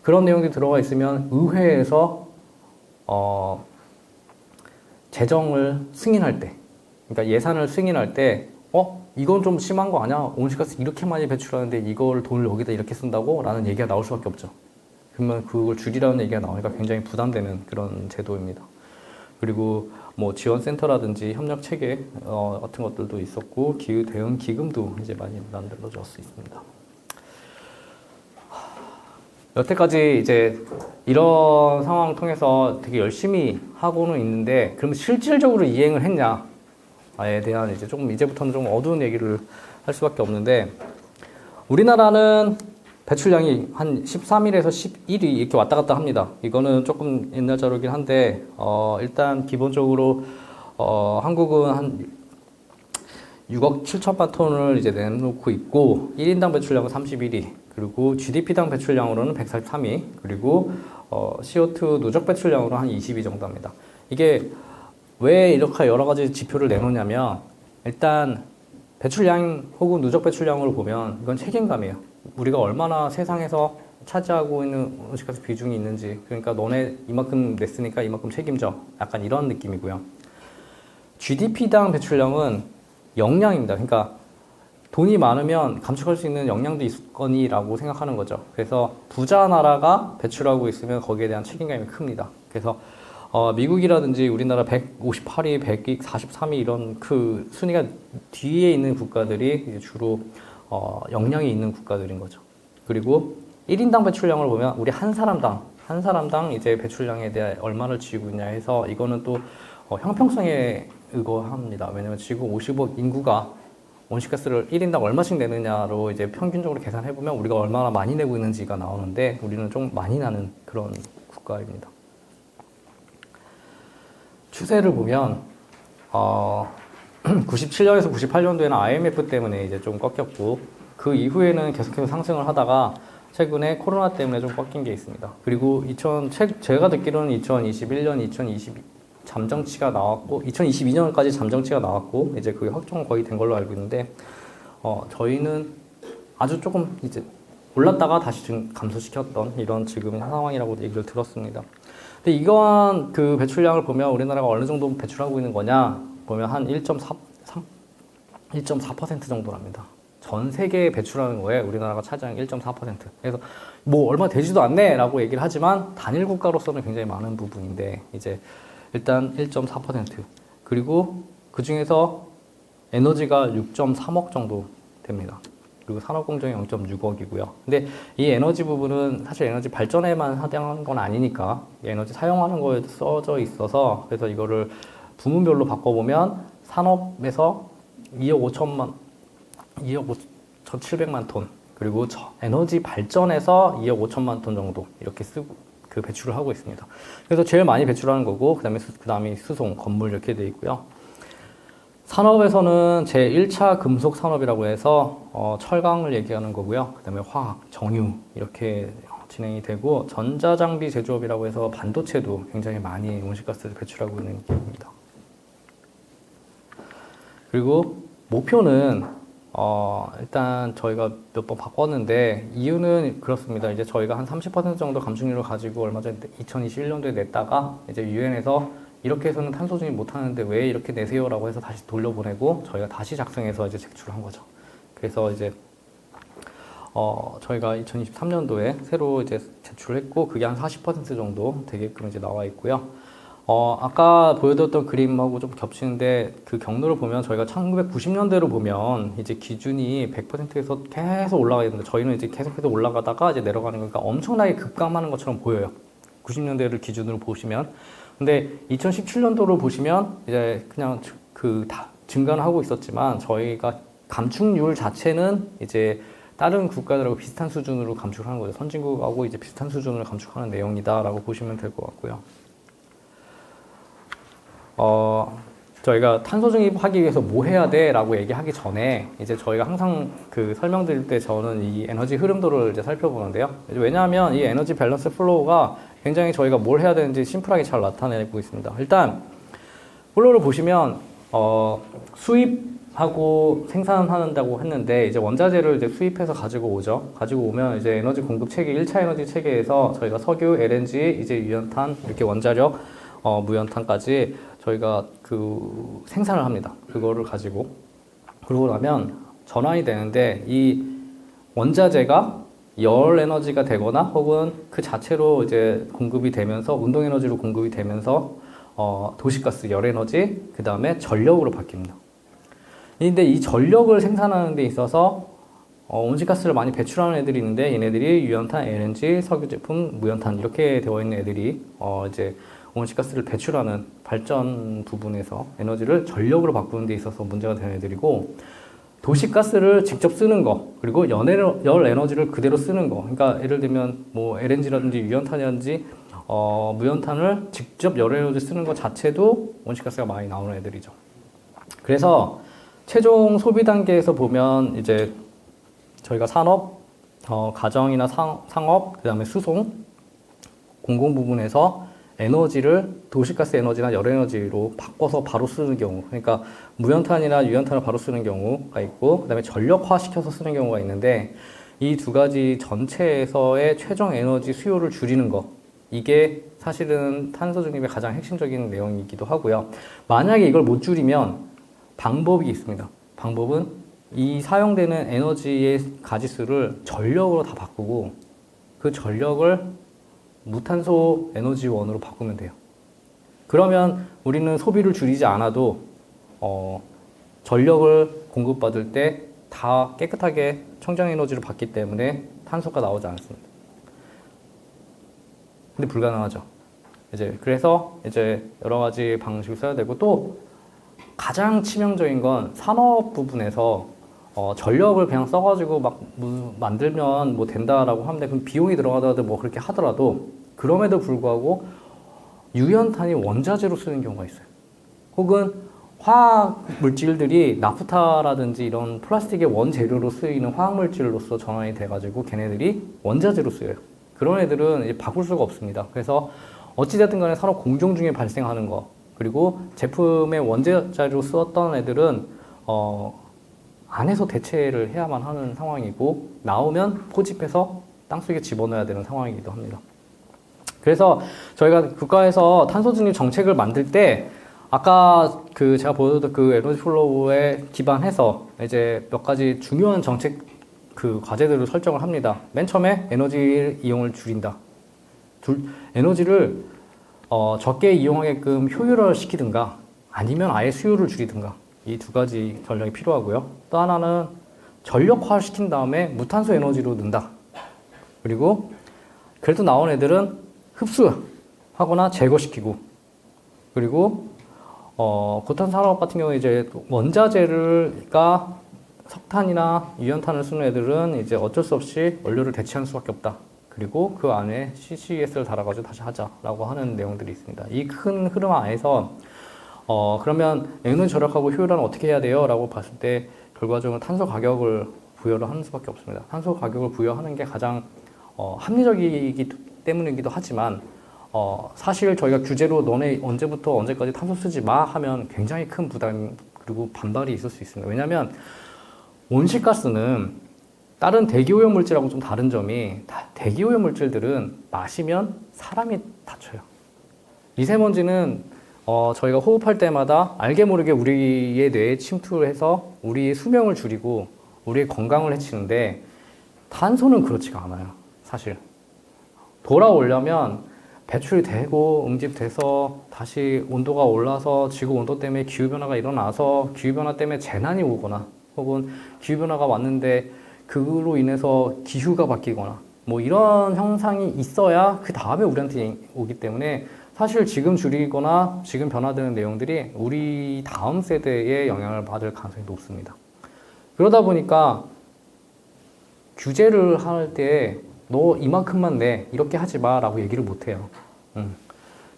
그런 내용들이 들어가 있으면 의회에서 재정을 승인할 때, 그러니까 예산을 승인할 때, 이건 좀 심한 거 아니야? 온실가스 이렇게 많이 배출하는데 이걸 돈을 여기다 이렇게 쓴다고? 라는 얘기가 나올 수밖에 없죠. 그러면 그걸 줄이라는 얘기가 나오니까 굉장히 부담되는 그런 제도입니다. 그리고 뭐 지원센터라든지 협력 체계 같은 것들도 있었고, 기후 대응 기금도 이제 많이 만들어져 있습니다. 여태까지 이제 이런 상황을 통해서 되게 열심히 하고는 있는데, 그러면 실질적으로 이행을 했냐에 대한 이제 이제부터는 좀 어두운 얘기를 할 수밖에 없는데, 우리나라는 배출량이 한 13일에서 11위 이렇게 왔다 갔다 합니다. 이거는 조금 옛날 자료긴 한데, 일단 기본적으로, 한국은 한 6억 7천만 톤을 이제 내놓고 있고, 1인당 배출량은 31위, 그리고 GDP당 배출량으로는 143위, 그리고, CO2 누적 배출량으로 한 20위 정도 합니다. 이게 왜 이렇게 여러 가지 지표를 내놓냐면, 일단 배출량 혹은 누적 배출량으로 보면 이건 책임감이에요. 우리가 얼마나 세상에서 차지하고 있는 온실가스 비중이 있는지, 그러니까 너네 이만큼 냈으니까 이만큼 책임져, 약간 이런 느낌이고요. GDP당 배출량은 역량입니다. 그러니까 돈이 많으면 감축할 수 있는 역량도 있거니라고 생각하는 거죠. 그래서 부자 나라가 배출하고 있으면 거기에 대한 책임감이 큽니다. 그래서 미국이라든지 우리나라 158위, 143위 이런 그 순위가 뒤에 있는 국가들이 이제 주로 역량이 있는 국가들인 거죠. 그리고 1인당 배출량을 보면 우리 한 사람당 이제 배출량에 대해 얼마를 지우고 있냐 해서, 이거는 또 형평성에 의거합니다. 왜냐면 지구 50억 인구가 온실가스를 1인당 얼마씩 내느냐로 이제 평균적으로 계산해보면 우리가 얼마나 많이 내고 있는지가 나오는데, 우리는 좀 많이 나는 그런 국가입니다. 추세를 보면 97년에서 98년도에는 IMF 때문에 이제 좀 꺾였고, 그 이후에는 계속해서 상승을 하다가 최근에 코로나 때문에 좀 꺾인 게 있습니다. 그리고 제가 듣기로는 2021년, 2022 잠정치가 나왔고, 2022년까지 잠정치가 나왔고, 이제 그게 확정 거의 된 걸로 알고 있는데, 저희는 아주 조금 이제 올랐다가 다시 좀 감소시켰던 이런 지금 상황이라고 얘기를 들었습니다. 근데 이러한 그 배출량을 보면 우리나라가 어느 정도 배출하고 있는 거냐 보면 한 1.4% 정도랍니다. 전 세계에 배출하는 거에 우리나라가 차지하는 1.4%. 그래서 뭐 얼마 되지도 않네 라고 얘기를 하지만 단일 국가로서는 굉장히 많은 부분인데, 이제 일단 1.4%. 그리고 그 중에서 에너지가 6.3억 정도 됩니다. 그리고 산업공정이 0.6억이고요. 근데 이 에너지 부분은 사실 에너지 발전에만 하는 건 아니니까 에너지 사용하는 거에도 써져 있어서, 그래서 이거를 부문별로 바꿔보면 산업에서 2억 5,700만 톤, 그리고 에너지 발전에서 2억 5천만 톤 정도 이렇게 그 배출을 하고 있습니다. 그래서 제일 많이 배출하는 거고, 그 다음에 수송, 건물 이렇게 돼 있고요. 산업에서는 제1차 금속 산업이라고 해서 철강을 얘기하는 거고요. 그 다음에 화학, 정유 이렇게 진행이 되고 전자장비 제조업이라고 해서 반도체도 굉장히 많이 온실가스를 배출하고 있는 기업입니다. 그리고 목표는 일단 저희가 몇 번 바꿨는데 이유는 그렇습니다. 이제 저희가 한 30% 정도 감축률을 가지고 얼마 전에 2021년도에 냈다가 이제 유엔에서 이렇게 해서는 탄소 중립 못하는데 왜 이렇게 내세요라고 해서 다시 돌려보내고 저희가 다시 작성해서 이제 제출한 거죠. 그래서 이제 저희가 2023년도에 새로 이제 제출했고 그게 한 40% 정도 되게끔 이제 나와 있고요. 아까 보여드렸던 그림하고 좀 겹치는데 그 경로를 보면 저희가 1990년대로 보면 이제 기준이 100%에서 계속 올라가야 되는데 저희는 이제 계속해서 올라가다가 이제 내려가는 거니까 엄청나게 급감하는 것처럼 보여요. 90년대를 기준으로 보시면. 근데 2017년도로 보시면 이제 그냥 다 증가는 하고 있었지만 저희가 감축률 자체는 이제 다른 국가들하고 비슷한 수준으로 감축을 하는 거죠. 선진국하고 이제 비슷한 수준으로 감축하는 내용이다라고 보시면 될 것 같고요. 저희가 탄소 중립하기 위해서 뭐 해야 돼? 라고 얘기하기 전에 이제 저희가 항상 그 설명드릴 때 저는 이 에너지 흐름도를 이제 살펴보는데요. 왜냐하면 이 에너지 밸런스 플로우가 굉장히 저희가 뭘 해야 되는지 심플하게 잘 나타내고 있습니다. 일단 플로우를 보시면 수입하고 생산한다고 했는데 이제 원자재를 이제 수입해서 가지고 오죠. 가지고 오면 이제 에너지 공급 체계 1차 에너지 체계에서 저희가 석유, LNG, 이제 유연탄 이렇게 원자력, 무연탄까지 저희가 그 생산을 합니다. 그거를 가지고 그러고 나면 전환이 되는데 이 원자재가 열 에너지가 되거나 혹은 그 자체로 이제 공급이 되면서 운동 에너지로 공급이 되면서 도시가스, 열 에너지, 그 다음에 전력으로 바뀝니다. 근데 이 전력을 생산하는 데 있어서 온실가스를 많이 배출하는 애들이 있는데 얘네들이 유연탄, LNG, 석유 제품, 무연탄 이렇게 되어 있는 애들이 이제 온실가스를 배출하는 발전 부분에서 에너지를 전력으로 바꾸는 데 있어서 문제가 되는 애들이고 도시가스를 직접 쓰는 거 그리고 열 에너지를 그대로 쓰는 거 그러니까 예를 들면 뭐 LNG라든지 유연탄이라든지 무연탄을 직접 열 에너지 쓰는 것 자체도 온실가스가 많이 나오는 애들이죠. 그래서 최종 소비 단계에서 보면 이제 저희가 산업, 가정이나 상업, 그 다음에 수송, 공공 부분에서 에너지를 도시가스 에너지나 열 에너지로 바꿔서 바로 쓰는 경우 그러니까 무연탄이나 유연탄을 바로 쓰는 경우가 있고 그 다음에 전력화 시켜서 쓰는 경우가 있는데 이 두 가지 전체에서의 최종 에너지 수요를 줄이는 거 이게 사실은 탄소 중립의 가장 핵심적인 내용이기도 하고요. 만약에 이걸 못 줄이면 방법이 있습니다. 방법은 이 사용되는 에너지의 가지수를 전력으로 다 바꾸고 그 전력을 무탄소 에너지원으로 바꾸면 돼요. 그러면 우리는 소비를 줄이지 않아도 전력을 공급받을 때 다 깨끗하게 청정에너지로 받기 때문에 탄소가 나오지 않습니다. 근데 불가능하죠. 그래서 여러 가지 방식을 써야 되고 또 가장 치명적인 건 산업 부분에서 전력을 그냥 써가지고 막 만들면 뭐 된다라고 하는데 그럼 비용이 들어가더라도 뭐 그렇게 하더라도 그럼에도 불구하고 유연탄이 원자재로 쓰는 경우가 있어요. 혹은 화학 물질들이 나프타라든지 이런 플라스틱의 원재료로 쓰이는 화학 물질로서 전환이 돼가지고 걔네들이 원자재로 쓰여요. 그런 애들은 이제 바꿀 수가 없습니다. 그래서 어찌됐든 간에 산업 공정 중에 발생하는 거 그리고 제품의 원자재로 쓰었던 애들은 안에서 대체를 해야만 하는 상황이고 나오면 포집해서 땅속에 집어넣어야 되는 상황이기도 합니다. 그래서 저희가 국가에서 탄소 중립 정책을 만들 때 아까 제가 보여드렸던 그 에너지 플로우에 기반해서 이제 몇 가지 중요한 정책 과제들을 설정을 합니다. 맨 처음에 에너지 이용을 줄인다. 에너지를 적게 이용하게끔 효율화를 시키든가 아니면 아예 수요를 줄이든가 이 두 가지 전략이 필요하고요. 또 하나는 전력화를 시킨 다음에 무탄소 에너지로 넣는다. 그리고 그래도 나온 애들은 흡수하거나 제거시키고 그리고 고탄 산업 같은 경우에 이제 원자재가 석탄이나 유연탄을 쓰는 애들은 이제 어쩔 수 없이 원료를 대체할 수밖에 없다. 그리고 그 안에 CCS를 달아가지고 다시 하자라고 하는 내용들이 있습니다. 이 큰 흐름 안에서 그러면 에너지 절약하고 효율화는 어떻게 해야 돼요? 라고 봤을 때 결과적으로 탄소 가격을 부여를 하는 수밖에 없습니다. 탄소 가격을 부여하는 게 가장 합리적이기 때문이기도 하지만 사실 저희가 규제로 너네 언제부터 언제까지 탄소 쓰지 마 하면 굉장히 큰 부담 그리고 반발이 있을 수 있습니다. 왜냐하면 온실가스는 다른 대기오염 물질하고 좀 다른 점이 대기오염 물질들은 마시면 사람이 다쳐요. 미세먼지는 저희가 호흡할 때마다 알게 모르게 우리의 뇌에 침투를 해서 우리의 수명을 줄이고 우리의 건강을 해치는데 탄소는 그렇지가 않아요. 사실 돌아오려면 배출이 되고 응집돼서 다시 온도가 올라서 지구 온도 때문에 기후변화가 일어나서 기후변화 때문에 재난이 오거나 혹은 기후변화가 왔는데 그로 인해서 기후가 바뀌거나 뭐 이런 현상이 있어야 그 다음에 우리한테 오기 때문에 사실 지금 줄이거나 지금 변화되는 내용들이 우리 다음 세대에 영향을 받을 가능성이 높습니다. 그러다 보니까 규제를 할 때 너 이만큼만 내 이렇게 하지 마라고 얘기를 못 해요.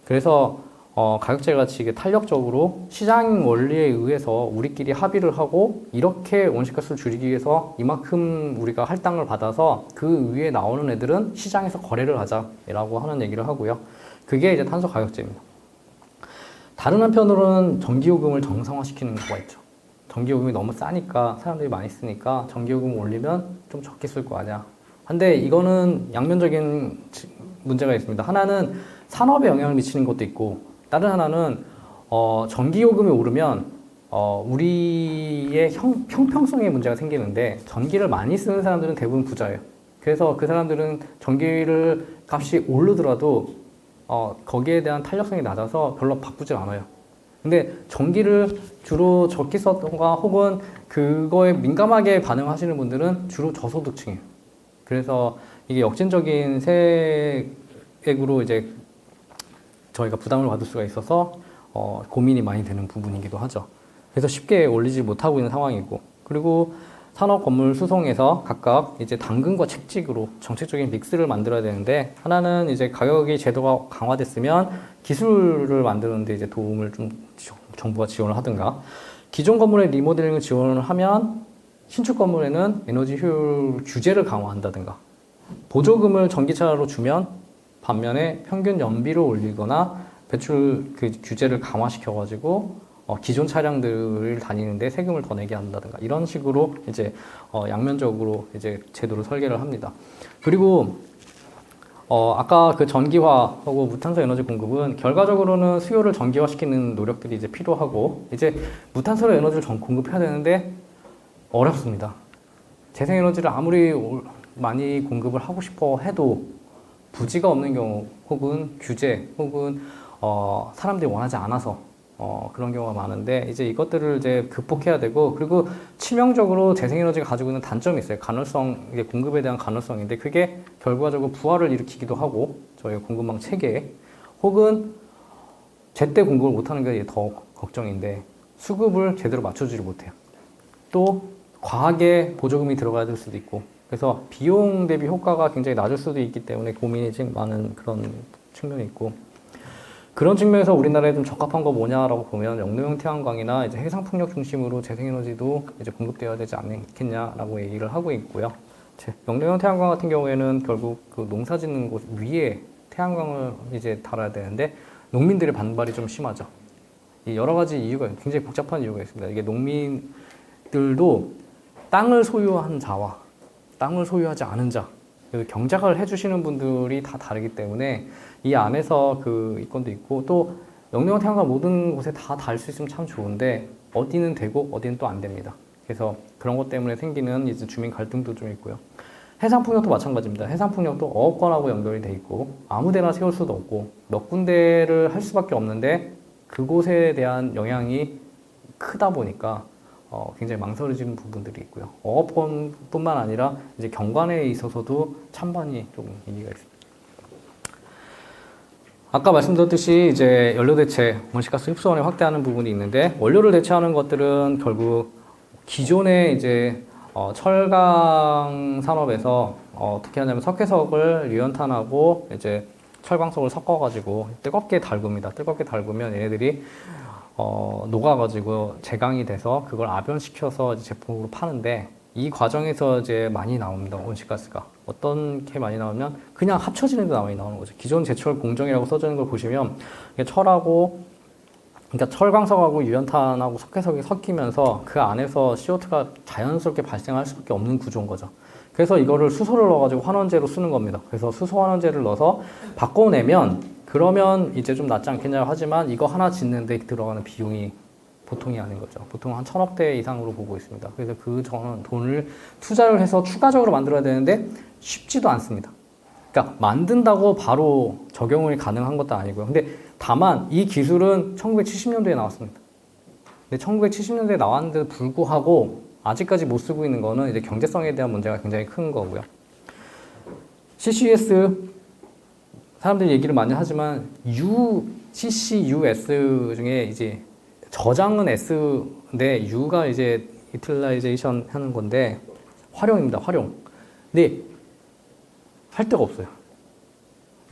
그래서 가격제 같이 이게 탄력적으로 시장 원리에 의해서 우리끼리 합의를 하고 이렇게 온실가스를 줄이기 위해서 이만큼 우리가 할당을 받아서 그 위에 나오는 애들은 시장에서 거래를 하자라고 하는 얘기를 하고요. 그게 이제 탄소 가격제입니다. 다른 한편으로는 전기요금을 정상화시키는 거가 있죠. 전기요금이 너무 싸니까 사람들이 많이 쓰니까 전기요금 올리면 좀 적게 쓸 거 아니야. 근데 이거는 양면적인 문제가 있습니다. 하나는 산업에 영향을 미치는 것도 있고 다른 하나는 전기요금이 오르면 우리의 형평성에 문제가 생기는데 전기를 많이 쓰는 사람들은 대부분 부자예요. 그래서 그 사람들은 전기를 값이 오르더라도 거기에 대한 탄력성이 낮아서 별로 바쁘지 않아요. 근데 전기를 주로 적게 썼던가 혹은 그거에 민감하게 반응하시는 분들은 주로 저소득층이에요. 그래서 이게 역진적인 세액으로 이제 저희가 부담을 받을 수가 있어서 고민이 많이 되는 부분이기도 하죠. 그래서 쉽게 올리지 못하고 있는 상황이고, 그리고 산업 건물 수송에서 각각 이제 당근과 채찍으로 정책적인 믹스를 만들어야 되는데, 하나는 이제 가격이 제도가 강화됐으면 기술을 만드는데 이제 도움을 좀 정부가 지원을 하든가, 기존 건물의 리모델링을 지원을 하면 신축 건물에는 에너지 효율 규제를 강화한다든가, 보조금을 전기차로 주면 반면에 평균 연비를 올리거나 배출 그 규제를 강화시켜가지고 기존 차량들을 다니는데 세금을 더 내게 한다든가 이런 식으로 이제 양면적으로 이제 제도를 설계를 합니다. 그리고 아까 그 전기화하고 무탄소 에너지 공급은 결과적으로는 수요를 전기화시키는 노력들이 이제 필요하고, 이제 무탄소 에너지를 공급해야 되는데 어렵습니다. 재생에너지를 아무리 많이 공급을 하고 싶어 해도 부지가 없는 경우 혹은 규제 혹은 사람들이 원하지 않아서 그런 경우가 많은데, 이제 이것들을 이제 극복해야 되고, 그리고 치명적으로 재생에너지가 가지고 있는 단점이 있어요. 가능성, 이게 공급에 대한 가능성인데 그게 결과적으로 부하를 일으키기도 하고 저희 공급망 체계 혹은 제때 공급을 못하는 게 더 걱정인데 수급을 제대로 맞춰주지 못해요. 또 과하게 보조금이 들어가야 될 수도 있고, 그래서 비용 대비 효과가 굉장히 낮을 수도 있기 때문에 고민이 지금 많은 그런 측면이 있고, 그런 측면에서 우리나라에 좀 적합한 거 뭐냐라고 보면 영농형 태양광이나 이제 해상풍력 중심으로 재생에너지도 이제 공급되어야 되지 않겠냐라고 얘기를 하고 있고요. 영농형 태양광 같은 경우에는 결국 그 농사 짓는 곳 위에 태양광을 이제 달아야 되는데 농민들의 반발이 좀 심하죠. 이 여러 가지 이유가 굉장히 복잡한 이유가 있습니다. 이게 농민들도 땅을 소유한 자와 땅을 소유하지 않은 자, 경작을 해주시는 분들이 다 다르기 때문에 이 안에서 그 이권도 있고, 또 영농형 태양광 모든 곳에 다 달 수 있으면 참 좋은데 어디는 되고 어디는 또 안 됩니다. 그래서 그런 것 때문에 생기는 이제 주민 갈등도 좀 있고요. 해상풍력도 마찬가지입니다. 해상풍력도 어업권하고 연결이 돼 있고 아무데나 세울 수도 없고 몇 군데를 할 수밖에 없는데 그곳에 대한 영향이 크다 보니까 굉장히 망설여지는 부분들이 있고요. 어업권뿐만 아니라 이제 경관에 있어서도 찬반이 좀 의미가 있습니다. 아까 말씀드렸듯이 이제 연료 대체, 온실가스 흡수원을 확대하는 부분이 있는데, 원료를 대체하는 것들은 결국 기존의 이제 철강 산업에서 어떻게 하냐면 석회석을 유연탄하고 이제 철광석을 섞어가지고 뜨겁게 달굽니다. 뜨겁게 달구면 얘네들이 녹아가지고 제강이 돼서 그걸 압연시켜서 제품으로 파는데, 이 과정에서 이제 많이 나옵니다. 온실가스가. 어떻게 많이 나오면 그냥 합쳐지는 데 많이 나오는 거죠. 기존 제철 공정이라고 써져 있는 걸 보시면 이게 철하고 그러니까 철광석하고 유연탄하고 석회석이 섞이면서 그 안에서 CO2가 자연스럽게 발생할 수밖에 없는 구조인 거죠. 그래서 이거를 수소를 넣어가지고 환원제로 쓰는 겁니다. 그래서 수소 환원제를 넣어서 바꿔내면 그러면 이제 좀 낫지 않겠냐 하지만 이거 하나 짓는데 들어가는 비용이 보통이 아닌 거죠. 보통 한 1,000억대 이상으로 보고 있습니다. 그래서 그 돈을 투자를 해서 추가적으로 만들어야 되는데 쉽지도 않습니다. 그러니까 만든다고 바로 적용이 가능한 것도 아니고요. 근데 다만 이 기술은 1970년도에 나왔습니다. 근데 1970년도에 나왔는데도 불구하고 아직까지 못 쓰고 있는 거는 이제 경제성에 대한 문제가 굉장히 큰 거고요. CCUS 사람들이 얘기를 많이 하지만 CCUS 중에 이제 저장은 S인데 U가 이제 유틸라이제이션 하는 건데 활용입니다. 활용. 근데 할 데가 없어요.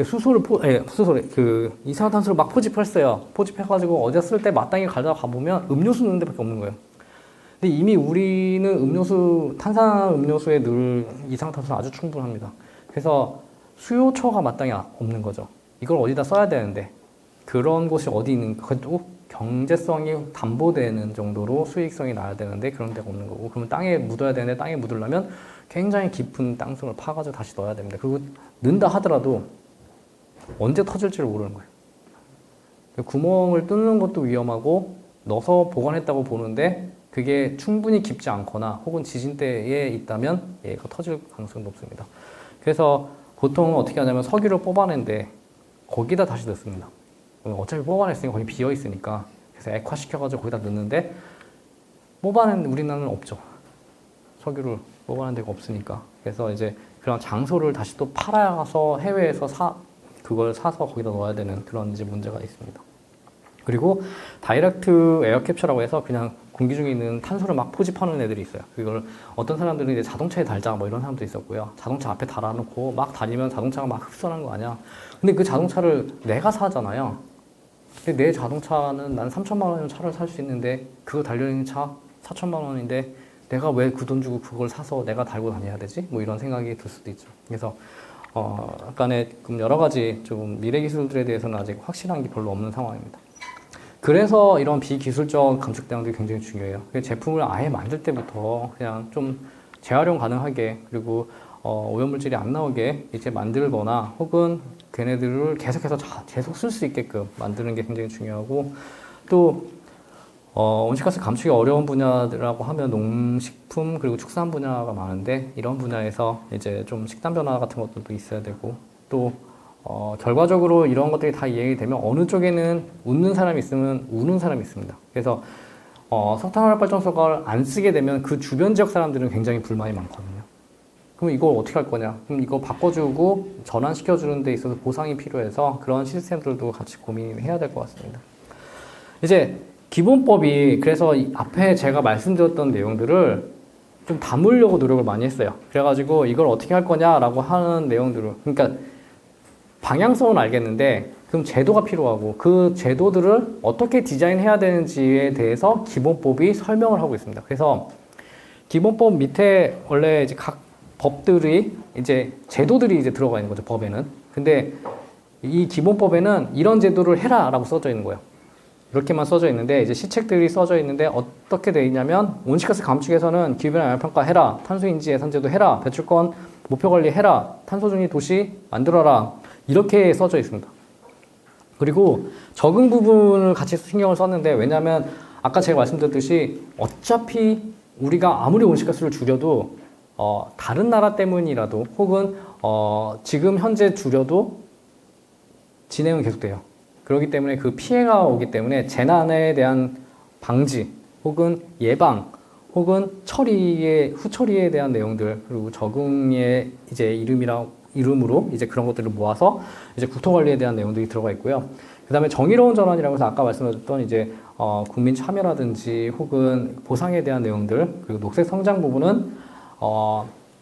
수소를 이산화탄소를 막 포집했어요. 포집해가지고 어디다 쓸 때 마땅히 가져가 가보면 음료수 넣는 데밖에 없는 거예요. 근데 이미 우리는 탄산 음료수에 넣을 이산화탄소는 아주 충분합니다. 그래서 수요처가 마땅히 없는 거죠. 이걸 어디다 써야 되는데 그런 곳이 어디 있는가? 그것도 경제성이 담보되는 정도로 수익성이 나야 되는데 그런 데가 없는 거고, 그러면 땅에 묻어야 되는데 땅에 묻으려면 굉장히 깊은 땅속을 파가지고 다시 넣어야 됩니다. 그리고 넣는다 하더라도 언제 터질지를 모르는 거예요. 구멍을 뚫는 것도 위험하고 넣어서 보관했다고 보는데 그게 충분히 깊지 않거나 혹은 지진대에 있다면 얘가 터질 가능성이 높습니다. 그래서 보통 어떻게 하냐면 석유를 뽑아낸데 거기다 다시 넣습니다. 어차피 뽑아냈으니까 거기 비어 있으니까. 그래서 액화시켜가지고 거기다 넣는데 뽑아낸 우리나라는 없죠. 석유를 뽑아낸 데가 없으니까. 그래서 이제 그런 장소를 다시 또 팔아서 해외에서 그걸 사서 거기다 넣어야 되는 그런 이제 문제가 있습니다. 그리고 다이렉트 에어 캡처라고 해서 그냥 공기 중에 있는 탄소를 막 포집하는 애들이 있어요. 그걸 어떤 사람들은 이제 자동차에 달자 뭐 이런 사람도 있었고요. 자동차 앞에 달아놓고 막 다니면 자동차가 막 흡수하는 거 아니야. 근데 그 자동차를 내가 사잖아요. 근데 내 자동차는 난 3천만 원이면 차를 살 수 있는데 그거 달려있는 차 4천만 원인데 내가 왜 그 돈 주고 그걸 사서 내가 달고 다녀야 되지? 뭐 이런 생각이 들 수도 있죠. 그래서 약간의 여러 가지 좀 미래 기술들에 대해서는 아직 확실한 게 별로 없는 상황입니다. 그래서 이런 비기술적 감축 대응들이 굉장히 중요해요. 제품을 아예 만들 때부터 그냥 좀 재활용 가능하게, 그리고 오염물질이 안 나오게 이제 만들거나 혹은 걔네들을 계속해서 계속 쓸 수 있게끔 만드는 게 굉장히 중요하고, 또 온실가스 감축이 어려운 분야라고 하면 농식품 그리고 축산 분야가 많은데, 이런 분야에서 이제 좀 식단 변화 같은 것들도 있어야 되고, 또 결과적으로 이런 것들이 다 이해가 되면 어느 쪽에는 웃는 사람이 있으면 우는 사람이 있습니다. 그래서 석탄화력발전소를 안 쓰게 되면 그 주변 지역 사람들은 굉장히 불만이 많거든요. 그럼 이걸 어떻게 할 거냐? 그럼 이거 바꿔주고 전환시켜주는 데 있어서 보상이 필요해서 그런 시스템들도 같이 고민해야 될 것 같습니다. 이제 기본법이, 그래서 앞에 제가 말씀드렸던 내용들을 좀 담으려고 노력을 많이 했어요. 그래가지고 이걸 어떻게 할 거냐라고 하는 내용들을, 그러니까 방향성은 알겠는데 그럼 제도가 필요하고 그 제도들을 어떻게 디자인해야 되는지에 대해서 기본법이 설명을 하고 있습니다. 그래서 기본법 밑에 원래 이제 각 법들이 이제 제도들이 이제 들어가 있는 거죠, 법에는. 근데 이 기본법에는 이런 제도를 해라라고 써져 있는 거예요. 이렇게만 써져 있는데 이제 시책들이 써져 있는데 어떻게 돼 있냐면, 온실가스 감축에서는 기후변화 영향평가 해라, 탄소인지 예산제도 해라, 배출권 목표 관리 해라, 탄소중립 도시 만들어라, 이렇게 써져 있습니다. 그리고 적응 부분을 같이 신경을 썼는데, 왜냐하면 아까 제가 말씀드렸듯이 어차피 우리가 아무리 온실가스를 줄여도 다른 나라 때문이라도 혹은 지금 현재 줄여도 진행은 계속돼요. 그렇기 때문에 그 피해가 오기 때문에 재난에 대한 방지 혹은 예방 혹은 후처리에 대한 내용들, 그리고 적응의 이제 이름으로 이제 그런 것들을 모아서 이제 국토관리에 대한 내용들이 들어가 있고요. 그 다음에 정의로운 전환이라고 해서 아까 말씀드렸던 이제 국민 참여라든지 혹은 보상에 대한 내용들, 그리고 녹색 성장 부분은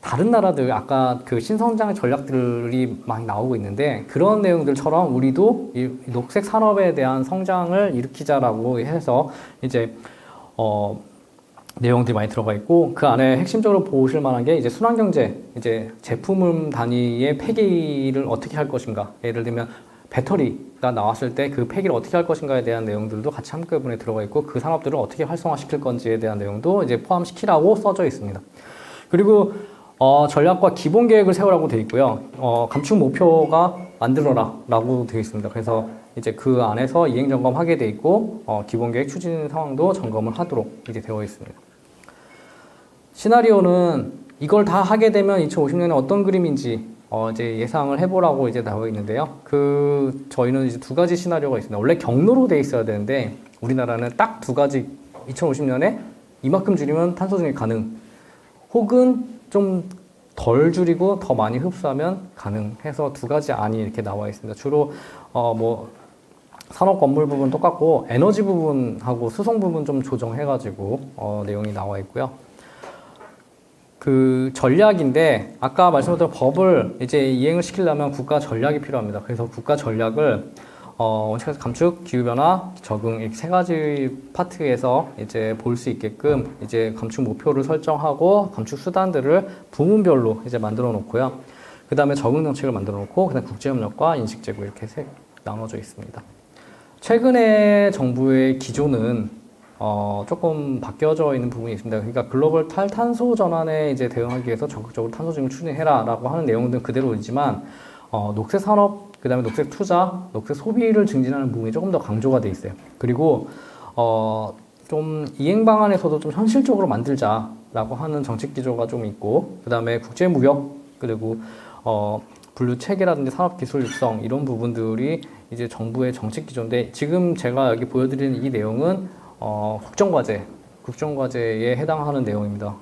다른 나라들 아까 그 신성장 전략들이 많이 나오고 있는데, 그런 내용들처럼 우리도 이 녹색 산업에 대한 성장을 일으키자라고 해서 이제 내용들이 많이 들어가 있고, 그 안에 핵심적으로 보실 만한 게 이제 순환경제, 이제 제품 단위의 폐기를 어떻게 할 것인가. 예를 들면 배터리가 나왔을 때 그 폐기를 어떻게 할 것인가에 대한 내용들도 같이 한꺼번에 들어가 있고, 그 산업들을 어떻게 활성화시킬 건지에 대한 내용도 이제 포함시키라고 써져 있습니다. 그리고 전략과 기본 계획을 세우라고 되어 있고요. 감축 목표가 만들어라 라고 되어 있습니다. 그래서 이제 그 안에서 이행 점검하게 되어 있고, 기본 계획 추진 상황도 점검을 하도록 이제 되어 있습니다. 시나리오는 이걸 다 하게 되면 2050년에 어떤 그림인지 이제 예상을 해보라고 이제 나와 있는데요. 저희는 이제 두 가지 시나리오가 있습니다. 원래 경로로 돼 있어야 되는데 우리나라는 딱 두 가지, 2050년에 이만큼 줄이면 탄소 중립 가능, 혹은 좀 덜 줄이고 더 많이 흡수하면 가능해서 두 가지 안이 이렇게 나와 있습니다. 주로 산업 건물 부분 똑같고 에너지 부분하고 수송 부분 좀 조정해가지고 내용이 나와 있고요. 그 전략인데 아까 말씀드린 법을 이제 이행을 시키려면 국가 전략이 필요합니다. 그래서 국가 전략을 원칙에서 감축, 기후변화, 적응 이렇게 세 가지 파트에서 이제 볼 수 있게끔 이제 감축 목표를 설정하고 감축 수단들을 부문별로 이제 만들어 놓고요. 그 다음에 적응 정책을 만들어 놓고 그다음 국제협력과 인식제고 이렇게 나눠져 있습니다. 최근에 정부의 기조는 조금 바뀌어져 있는 부분이 있습니다. 그러니까 글로벌 탈탄소 전환에 이제 대응하기 위해서 적극적으로 탄소 중립 추진해라라고 하는 내용들은 그대로이지만 녹색 산업, 그 다음에 녹색 투자, 녹색 소비를 증진하는 부분이 조금 더 강조가 돼 있어요. 그리고 좀 이행 방안에서도 좀 현실적으로 만들자라고 하는 정책 기조가 좀 있고, 그 다음에 국제 무역, 그리고 분류 체계라든지 산업 기술 육성 이런 부분들이 이제 정부의 정책 기조인데, 지금 제가 여기 보여드리는 이 내용은 국정과제에 해당하는 내용입니다.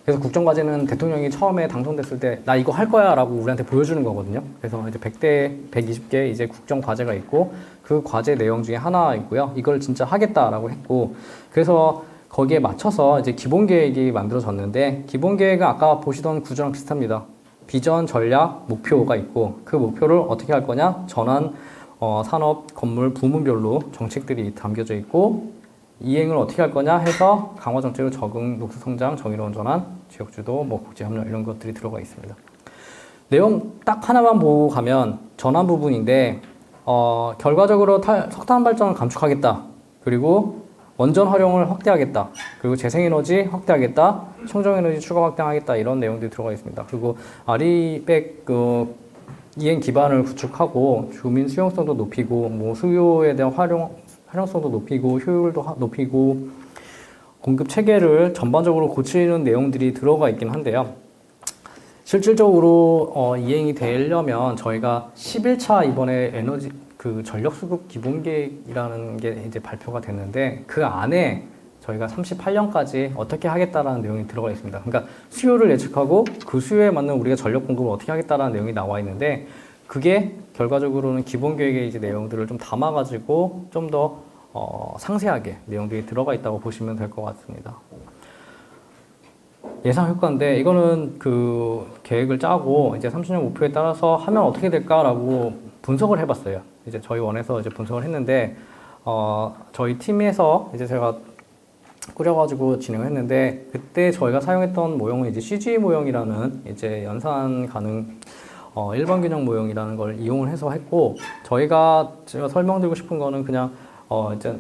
그래서 국정과제는 대통령이 처음에 당선됐을 때 나 이거 할 거야 라고 우리한테 보여주는 거거든요. 그래서 이제 100대 120개 이제 국정과제가 있고, 그 과제 내용 중에 하나 있고요. 이걸 진짜 하겠다라고 했고, 그래서 거기에 맞춰서 이제 기본 계획이 만들어졌는데, 기본 계획은 아까 보시던 구조랑 비슷합니다. 비전, 전략, 목표가 있고, 그 목표를 어떻게 할 거냐? 전환, 산업, 건물, 부문별로 정책들이 담겨져 있고, 이행을 어떻게 할 거냐 해서 강화 정책을 적응, 녹색 성장, 정의로운 전환, 지역주도, 국제협력 이런 것들이 들어가 있습니다. 내용 딱 하나만 보고 가면 전환 부분인데, 결과적으로 석탄 발전을 감축하겠다. 그리고 원전 활용을 확대하겠다. 그리고 재생에너지 확대하겠다. 청정에너지 추가 확대하겠다. 이런 내용들이 들어가 있습니다. 그리고 아리백 이행 기반을 구축하고 주민 수용성도 높이고 수요에 대한 활용성도 높이고 효율도 높이고 공급 체계를 전반적으로 고치는 내용들이 들어가 있긴 한데요. 실질적으로 이행이 되려면 저희가 11차 이번에 에너지 전력 수급 기본 계획이라는 게 이제 발표가 됐는데, 그 안에 저희가 38년까지 어떻게 하겠다라는 내용이 들어가 있습니다. 그러니까 수요를 예측하고 그 수요에 맞는 우리가 전력 공급을 어떻게 하겠다라는 내용이 나와 있는데, 그게 결과적으로는 기본 계획의 이제 내용들을 좀 담아가지고 좀 더 상세하게 내용들이 들어가 있다고 보시면 될 것 같습니다. 예상 효과인데, 이거는 그 계획을 짜고 이제 30년 목표에 따라서 하면 어떻게 될까라고 분석을 해봤어요. 이제 저희 원에서 이제 분석을 했는데, 저희 팀에서 이제 제가 꾸려가지고 진행을 했는데, 그때 저희가 사용했던 모형은 이제 CG 모형이라는 이제 연산 가능 일반 균형 모형이라는 걸 이용을 해서 했고, 제가 설명드리고 싶은 거는 그냥 이제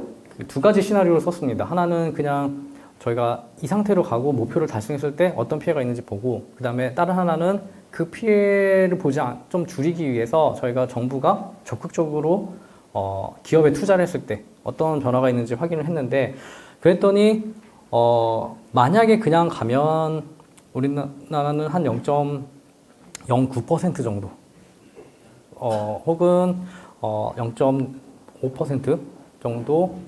두 가지 시나리오를 썼습니다. 하나는 그냥 저희가 이 상태로 가고 목표를 달성했을 때 어떤 피해가 있는지 보고, 그 다음에 다른 하나는 그 피해를 좀 줄이기 위해서 저희가 정부가 적극적으로 기업에 투자를 했을 때 어떤 변화가 있는지 확인을 했는데, 그랬더니 만약에 그냥 가면 우리나라는 한 0.09% 정도 혹은 0.5% 정도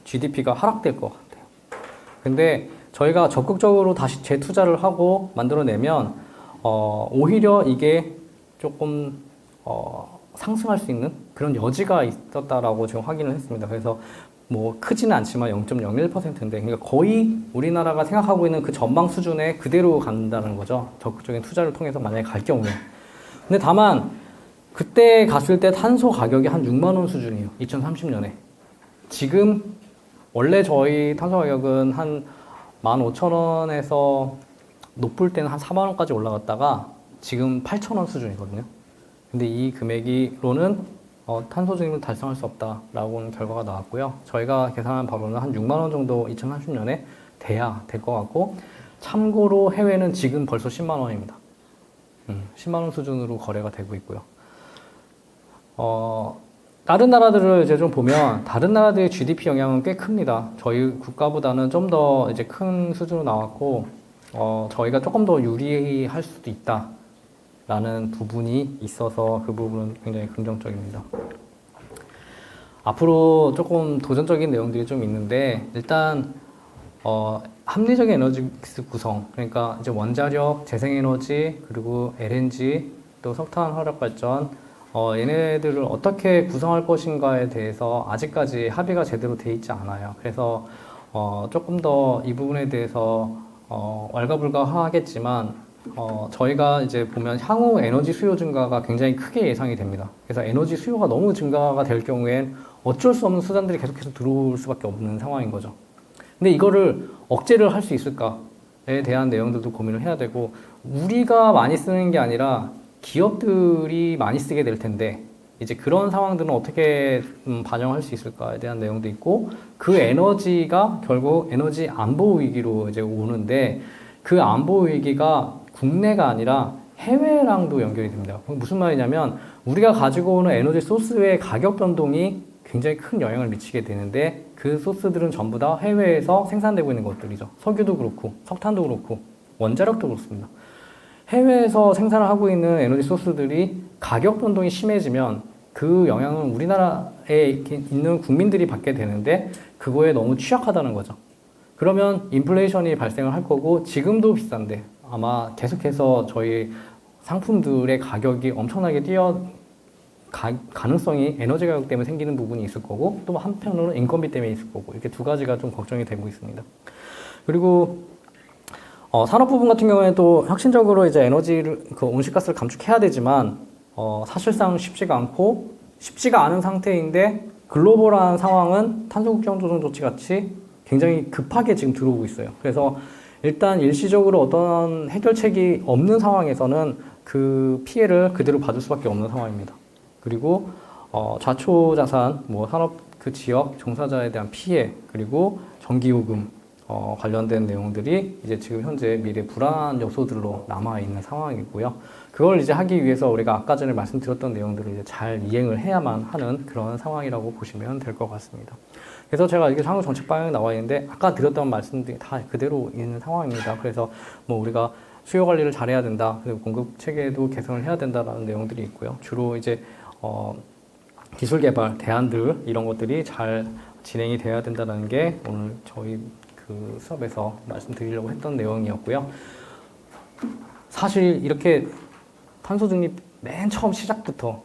GDP가 하락될 것 같아요. 근데 저희가 적극적으로 다시 재투자를 하고 만들어내면 오히려 이게 조금 상승할 수 있는 그런 여지가 있었다라고 지금 확인을 했습니다. 그래서 크지는 않지만 0.01%인데, 그러니까 거의 우리나라가 생각하고 있는 그 전망 수준에 그대로 간다는 거죠. 적극적인 투자를 통해서 만약에 갈 경우에. 근데 다만 그때 갔을 때 탄소 가격이 한 6만 원 수준이에요. 2030년에. 지금 원래 저희 탄소 가격은 한 15,000원에서 높을 때는 한 4만 원까지 올라갔다가 지금 8,000원 수준이거든요. 근데 이 금액으로는 탄소 중립을 달성할 수 없다라고 결과가 나왔고요. 저희가 계산한 바로는 한 6만 원 정도 2030년에 돼야 될 것 같고, 참고로 해외는 지금 벌써 10만 원입니다. 10만 원 수준으로 거래가 되고 있고요. 다른 나라들을 이제 좀 보면 다른 나라들의 GDP 영향은 꽤 큽니다. 저희 국가보다는 좀 더 이제 큰 수준으로 나왔고, 저희가 조금 더 유리할 수도 있다라는 부분이 있어서 그 부분은 굉장히 긍정적입니다. 앞으로 조금 도전적인 내용들이 좀 있는데, 일단 합리적인 에너지 믹스 구성, 그러니까 이제 원자력, 재생에너지, 그리고 LNG, 또 석탄 화력 발전, 얘네들을 어떻게 구성할 것인가에 대해서 아직까지 합의가 제대로 돼 있지 않아요. 그래서 조금 더 이 부분에 대해서 왈가불가하겠지만 저희가 이제 보면 향후 에너지 수요 증가가 굉장히 크게 예상이 됩니다. 그래서 에너지 수요가 너무 증가가 될 경우엔 어쩔 수 없는 수단들이 계속해서 들어올 수밖에 없는 상황인 거죠. 근데 이거를 억제를 할 수 있을까에 대한 내용들도 고민을 해야 되고, 우리가 많이 쓰는 게 아니라 기업들이 많이 쓰게 될 텐데, 이제 그런 상황들은 어떻게 반영할 수 있을까에 대한 내용도 있고, 그 에너지가 결국 에너지 안보 위기로 이제 오는데, 그 안보 위기가 국내가 아니라 해외랑도 연결이 됩니다. 무슨 말이냐면, 우리가 가지고 오는 에너지 소스의 가격 변동이 굉장히 큰 영향을 미치게 되는데, 그 소스들은 전부 다 해외에서 생산되고 있는 것들이죠. 석유도 그렇고, 석탄도 그렇고, 원자력도 그렇습니다. 해외에서 생산을 하고 있는 에너지 소스들이 가격 변동이 심해지면 그 영향은 우리나라에 있는 국민들이 받게 되는데, 그거에 너무 취약하다는 거죠. 그러면 인플레이션이 발생을 할 거고, 지금도 비싼데 아마 계속해서 저희 상품들의 가격이 엄청나게 가능성이 에너지 가격 때문에 생기는 부분이 있을 거고, 또 한편으로는 인건비 때문에 있을 거고, 이렇게 두 가지가 좀 걱정이 되고 있습니다. 그리고 산업 부분 같은 경우에 또 혁신적으로 이제 에너지를, 온실가스를 감축해야 되지만, 사실상 쉽지가 않은 상태인데, 글로벌한 상황은 탄소국경 조정 조치 같이 굉장히 급하게 지금 들어오고 있어요. 그래서 일단 일시적으로 어떤 해결책이 없는 상황에서는 그 피해를 그대로 받을 수밖에 없는 상황입니다. 그리고 좌초자산, 산업 그 지역 종사자에 대한 피해, 그리고 전기요금 관련된 내용들이 이제 지금 현재 미래 불안 요소들로 남아 있는 상황이고요. 그걸 이제 하기 위해서 우리가 아까 전에 말씀드렸던 내용들을 이제 잘 이행을 해야만 하는 그런 상황이라고 보시면 될 것 같습니다. 그래서 제가 이게 향후 정책 방향이 나와 있는데, 아까 드렸던 말씀들이 다 그대로 있는 상황입니다. 그래서 우리가 수요 관리를 잘해야 된다, 그리고 공급 체계도 개선을 해야 된다라는 내용들이 있고요. 주로 이제 기술 개발 대안들, 이런 것들이 잘 진행이 돼야 된다는 게 오늘 저희 그 수업에서 말씀드리려고 했던 내용이었고요. 사실 이렇게 탄소 중립 맨 처음 시작부터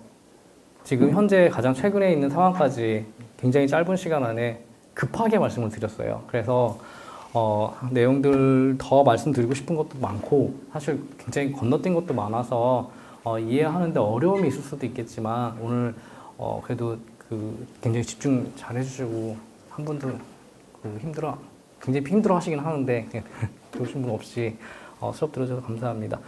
지금 현재 가장 최근에 있는 상황까지 굉장히 짧은 시간 안에 급하게 말씀을 드렸어요. 그래서 내용들 더 말씀드리고 싶은 것도 많고, 사실 굉장히 건너뛴 것도 많아서 이해하는데 어려움이 있을 수도 있겠지만, 오늘 그래도 굉장히 집중 잘 해주시고, 한 분도 굉장히 힘들어 하시긴 하는데, 그러신 분 없이 수업 들어주셔서 감사합니다.